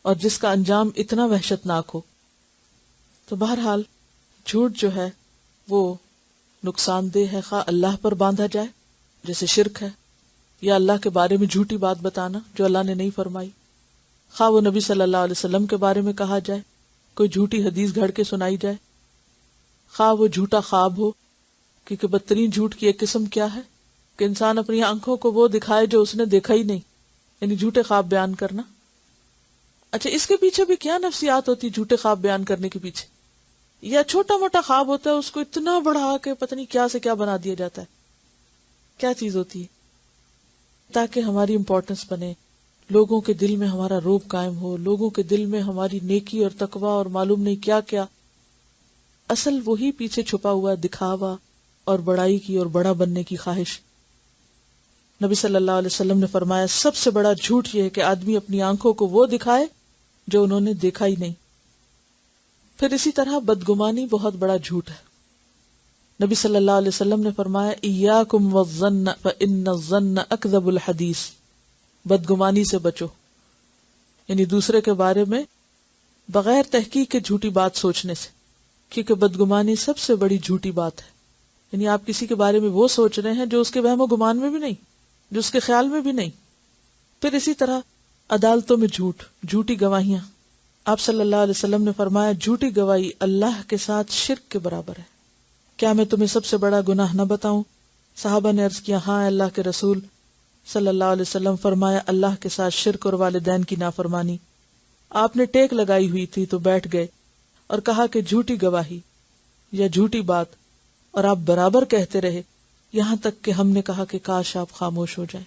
اور جس کا انجام اتنا وحشتناک ہو؟ تو بہرحال جھوٹ جو ہے وہ نقصان دہ ہے، خواہ اللہ پر باندھا جائے جیسے شرک ہے، یا اللہ کے بارے میں جھوٹی بات بتانا جو اللہ نے نہیں فرمائی، خواہ وہ نبی صلی اللہ علیہ وسلم کے بارے میں کہا جائے، کوئی جھوٹی حدیث گھڑ کے سنائی جائے، خواہ وہ جھوٹا خواب ہو، کیونکہ بدترین جھوٹ کی ایک قسم کیا ہے کہ انسان اپنی آنکھوں کو وہ دکھائے جو اس نے دیکھا ہی نہیں، یعنی جھوٹے خواب بیان کرنا۔ اچھا، اس کے پیچھے بھی کیا نفسیات ہوتی جھوٹے خواب بیان کرنے کے پیچھے؟ یا چھوٹا موٹا خواب ہوتا ہے اس کو اتنا بڑھا کے پتہ نہیں کیا سے کیا بنا دیا جاتا ہے، کیا چیز ہوتی ہے؟ تاکہ ہماری امپورٹنس بنے، لوگوں کے دل میں ہمارا روب قائم ہو، لوگوں کے دل میں ہماری نیکی اور تقوی اور معلوم نہیں کیا کیا۔ اصل وہی پیچھے چھپا ہوا دکھاوا اور بڑائی کی اور بڑا بننے کی خواہش۔ نبی صلی اللہ علیہ وسلم نے فرمایا سب سے بڑا جھوٹ یہ ہے کہ آدمی اپنی آنکھوں کو وہ دکھائے جو انہوں نے دیکھا ہی نہیں۔ پھر اسی طرح بدگمانی بہت بڑا جھوٹ ہے۔ نبی صلی اللہ علیہ وسلم نے فرمایا ایاکم والظن فإن الظن اکذب الحدیث، بدگمانی سے بچو، یعنی دوسرے کے بارے میں بغیر تحقیق کے جھوٹی بات سوچنے سے، کیونکہ بدگمانی سب سے بڑی جھوٹی بات ہے۔ یعنی آپ کسی کے بارے میں وہ سوچ رہے ہیں جو اس کے وہم و گمان میں بھی نہیں، جو اس کے خیال میں بھی نہیں۔ پھر اسی طرح عدالتوں میں جھوٹ، جھوٹی گواہیاں۔ آپ صلی اللہ علیہ وسلم نے فرمایا جھوٹی گواہی اللہ کے ساتھ شرک کے برابر ہے۔ کیا میں تمہیں سب سے بڑا گناہ نہ بتاؤں؟ صحابہ نے عرض کیا ہاں اللہ کے رسول صلی اللہ علیہ وسلم۔ فرمایا اللہ کے ساتھ شرک اور والدین کی نافرمانی۔ آپ نے ٹیک لگائی ہوئی تھی تو بیٹھ گئے اور کہا کہ جھوٹی گواہی یا جھوٹی بات، اور آپ برابر کہتے رہے یہاں تک کہ ہم نے کہا کہ کاش آپ خاموش ہو جائیں۔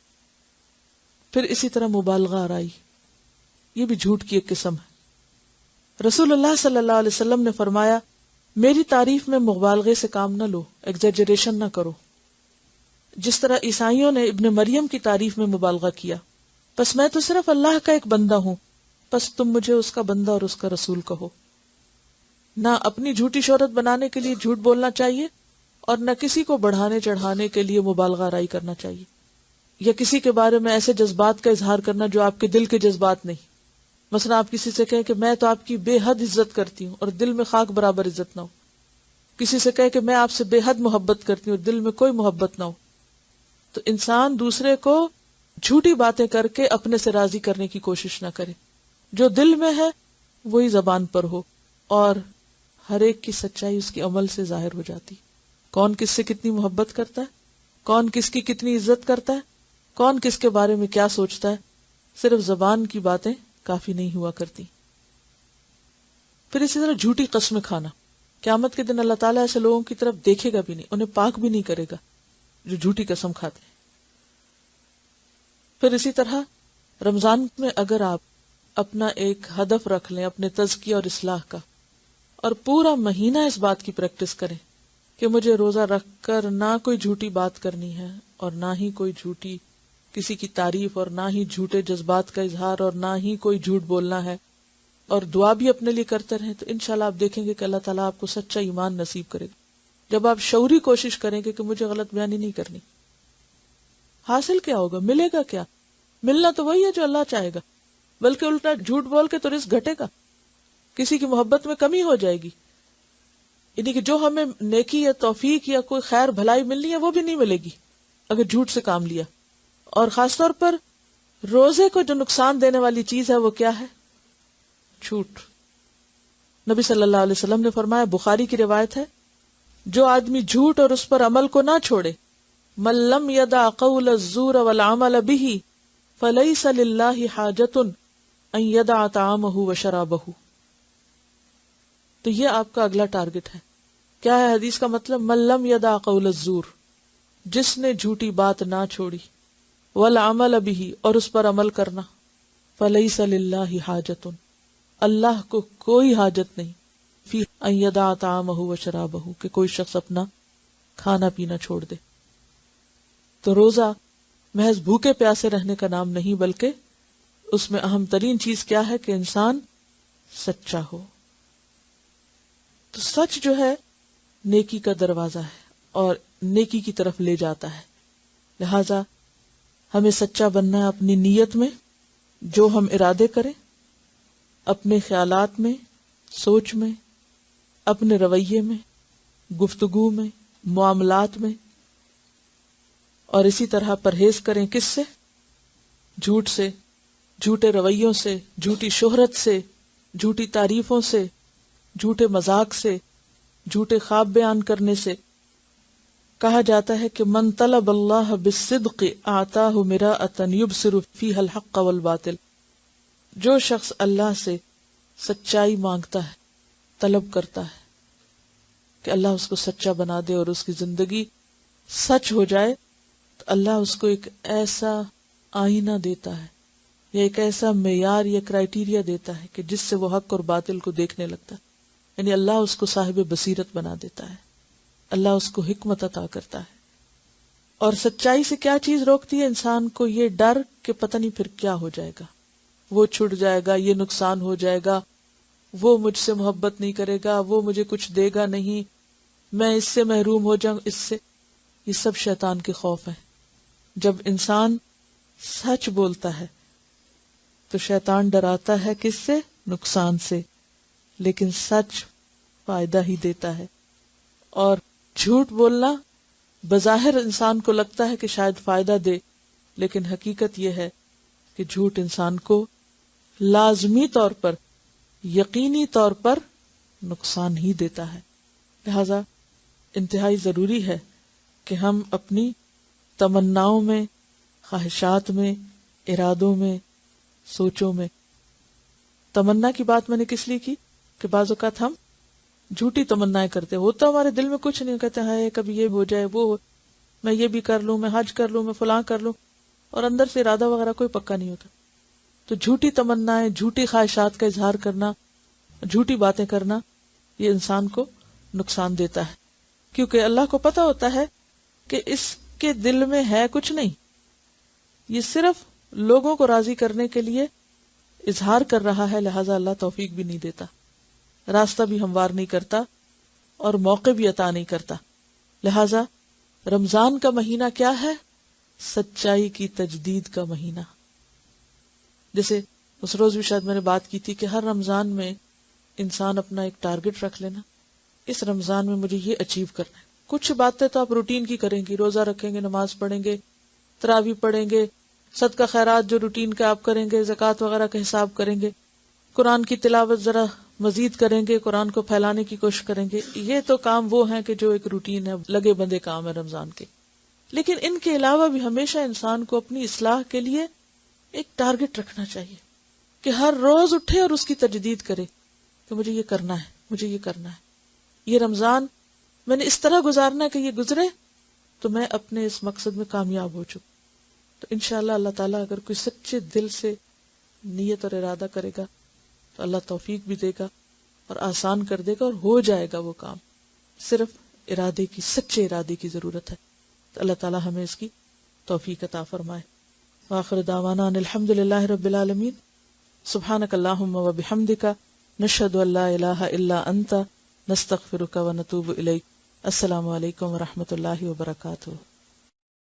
پھر اسی طرح مبالغہ آرائی، یہ بھی جھوٹ کی ایک قسم ہے۔ رسول اللہ صلی اللہ علیہ وسلم نے فرمایا میری تعریف میں مبالغے سے کام نہ لو، ایگزیجریشن نہ کرو، جس طرح عیسائیوں نے ابن مریم کی تعریف میں مبالغہ کیا۔ بس میں تو صرف اللہ کا ایک بندہ ہوں، بس تم مجھے اس کا بندہ اور اس کا رسول کہو۔ نہ اپنی جھوٹی شہرت بنانے کے لیے جھوٹ بولنا چاہیے، اور نہ کسی کو بڑھانے چڑھانے کے لیے مبالغہ آرائی کرنا چاہیے، یا کسی کے بارے میں ایسے جذبات کا اظہار کرنا جو آپ کے دل کے جذبات نہیں۔ مثلا آپ کسی سے کہیں کہ میں تو آپ کی بے حد عزت کرتی ہوں، اور دل میں خاک برابر عزت نہ ہو، کسی سے کہے کہ میں آپ سے بے حد محبت کرتی ہوں اور دل میں کوئی محبت نہ ہو، تو انسان دوسرے کو جھوٹی باتیں کر کے اپنے سے راضی کرنے کی کوشش نہ کرے. جو دل میں ہے وہی زبان پر ہو، اور ہر ایک کی سچائی اس کے عمل سے ظاہر ہو جاتی. کون کس سے کتنی محبت کرتا ہے، کون کس کی کتنی عزت کرتا ہے، کون کس کے بارے میں کیا سوچتا ہے. صرف زبان کی باتیں کافی نہیں ہوا کرتی. پھر اسی طرح جھوٹی قسمیں کھانا. قیامت کے دن اللہ تعالیٰ ایسے لوگوں کی طرف دیکھے گا بھی نہیں، انہیں پاک بھی نہیں کرے گا جو جھوٹی قسم کھاتے ہیں. پھر اسی طرح رمضان میں اگر آپ اپنا ایک ہدف رکھ لیں اپنے تزکیہ اور اصلاح کا، اور پورا مہینہ اس بات کی پریکٹس کریں کہ مجھے روزہ رکھ کر نہ کوئی جھوٹی بات کرنی ہے، اور نہ ہی کوئی جھوٹی کسی کی تعریف، اور نہ ہی جھوٹے جذبات کا اظہار، اور نہ ہی کوئی جھوٹ بولنا ہے، اور دعا بھی اپنے لیے کرتے رہیں، تو انشاءاللہ آپ دیکھیں گے کہ اللہ تعالیٰ آپ کو سچا ایمان نصیب کرے گا. جب آپ شعوری کوشش کریں گے کہ مجھے غلط بیانی نہیں کرنی، حاصل کیا ہوگا، ملے گا کیا؟ ملنا تو وہی ہے جو اللہ چاہے گا، بلکہ الٹا جھوٹ بول کے تو رزق گھٹے گا، کسی کی محبت میں کمی ہو جائے گی. یعنی کہ جو ہمیں نیکی یا توفیق یا کوئی خیر بھلائی ملنی ہے وہ بھی نہیں ملے گی اگر جھوٹ سے کام لیا. اور خاص طور پر روزے کو جو نقصان دینے والی چیز ہے وہ کیا ہے؟ جھوٹ. نبی صلی اللہ علیہ وسلم نے فرمایا، بخاری کی روایت ہے، جو آدمی جھوٹ اور اس پر عمل کو نہ چھوڑے، من لم یدع قول الزور والعمل به فلیس للہ حاجۃ ان یدع طعامہ وشرابہ. تو یہ آپ کا اگلا ٹارگٹ ہے. کیا ہے حدیث کا مطلب؟ من لم یدع قول الزور، جس نے جھوٹی بات نہ چھوڑی، والعمل به، اور اس پر عمل کرنا، فلیس للہ حاجۃ، اللہ کو کوئی حاجت نہیں، فی ان یدع طعامہ وشرابہ، کہ کوئی شخص اپنا کھانا پینا چھوڑ دے. تو روزہ محض بھوکے پیاسے رہنے کا نام نہیں، بلکہ اس میں اہم ترین چیز کیا ہے کہ انسان سچا ہو. تو سچ جو ہے نیکی کا دروازہ ہے اور نیکی کی طرف لے جاتا ہے. لہذا ہمیں سچا بننا ہے اپنی نیت میں، جو ہم ارادے کریں، اپنے خیالات میں، سوچ میں، اپنے رویے میں، گفتگو میں، معاملات میں. اور اسی طرح پرہیز کریں کس سے؟ جھوٹ سے، جھوٹے رویوں سے، جھوٹی شہرت سے، جھوٹی تعریفوں سے، جھوٹے مذاق سے، جھوٹے خواب بیان کرنے سے. کہا جاتا ہے کہ من طلب اللہ بالصدق اعطاہ مراءۃ یبصر فیہا الحق والباطل. جو شخص اللہ سے سچائی مانگتا ہے، طلب کرتا ہے کہ اللہ اس کو سچا بنا دے اور اس کی زندگی سچ ہو جائے، تو اللہ اس کو ایک ایسا آئینہ دیتا ہے یا ایک ایسا معیار یا کرائیٹیریا دیتا ہے کہ جس سے وہ حق اور باطل کو دیکھنے لگتا ہے. یعنی اللہ اس کو صاحب بصیرت بنا دیتا ہے، اللہ اس کو حکمت عطا کرتا ہے. اور سچائی سے کیا چیز روکتی ہے انسان کو؟ یہ ڈر کہ پتہ نہیں پھر کیا ہو جائے گا، وہ چھٹ جائے گا، یہ نقصان ہو جائے گا، وہ مجھ سے محبت نہیں کرے گا، وہ مجھے کچھ دے گا نہیں، میں اس سے محروم ہو جاؤں، اس سے. یہ سب شیطان کے خوف ہیں. جب انسان سچ بولتا ہے تو شیطان ڈراتا ہے کس سے؟ نقصان سے. لیکن سچ فائدہ ہی دیتا ہے. اور جھوٹ بولنا بظاہر انسان کو لگتا ہے کہ شاید فائدہ دے، لیکن حقیقت یہ ہے کہ جھوٹ انسان کو لازمی طور پر، یقینی طور پر نقصان ہی دیتا ہے. لہذا انتہائی ضروری ہے کہ ہم اپنی تمناؤں میں، خواہشات میں، ارادوں میں، سوچوں میں. تمنا کی بات میں نے کس لیے کی کہ بعض اوقات ہم جھوٹی تمنائیں کرتے، ہوتا ہمارے دل میں کچھ نہیں، کہتے ہیں کبھی یہ ہو جائے، وہ ہو، میں یہ بھی کر لوں، میں حج کر لوں، میں فلاں کر لوں، اور اندر سے ارادہ وغیرہ کوئی پکا نہیں ہوتا. تو جھوٹی تمنائیں، جھوٹی خواہشات کا اظہار کرنا، جھوٹی باتیں کرنا، یہ انسان کو نقصان دیتا ہے. کیونکہ اللہ کو پتا ہوتا ہے کہ اس کے دل میں ہے کچھ نہیں، یہ صرف لوگوں کو راضی کرنے کے لیے اظہار کر رہا ہے. لہذا اللہ توفیق بھی نہیں دیتا، راستہ بھی ہموار نہیں کرتا، اور موقع بھی عطا نہیں کرتا. لہذا رمضان کا مہینہ کیا ہے؟ سچائی کی تجدید کا مہینہ. جیسے اس روز بھی شاید میں نے بات کی تھی کہ ہر رمضان میں انسان اپنا ایک ٹارگٹ رکھ لینا اس رمضان میں مجھے یہ اچیو کرنا ہے. کچھ باتیں تو آپ روٹین کی کریں گی، روزہ رکھیں گے، نماز پڑھیں گے، تراویح پڑھیں گے، صدقہ خیرات جو روٹین کا آپ کریں گے، زکوٰۃ وغیرہ کا حساب کریں گے، قرآن کی تلاوت ذرا مزید کریں گے، قرآن کو پھیلانے کی کوشش کریں گے. یہ تو کام وہ ہیں کہ جو ایک روٹین ہے، لگے بندے کام ہے رمضان کے. لیکن ان کے علاوہ بھی ہمیشہ انسان کو اپنی اصلاح کے لیے ایک ٹارگٹ رکھنا چاہیے کہ ہر روز اٹھے اور اس کی تجدید کرے کہ مجھے یہ کرنا ہے، مجھے یہ کرنا ہے. یہ رمضان میں نے اس طرح گزارنا ہے کہ یہ گزرے تو میں اپنے اس مقصد میں کامیاب ہو چکا. تو انشاءاللہ اللہ تعالیٰ اگر کوئی سچے دل سے نیت اور ارادہ کرے گا تو اللہ توفیق بھی دے گا اور آسان کر دے گا اور ہو جائے گا وہ کام. صرف ارادے کی، سچے ارادے کی ضرورت ہے. تو اللہ تعالیٰ ہمیں اس کی توفیق عطا فرمائے. وآخر دعوانا ان الحمد للہ رب العالمین. سبحانک اللہم و بحمدک، نشہد ان لا الہ الا انت، نستغفرک و نتوب الیک. السلام علیکم و رحمۃ اللہ وبرکاتہ.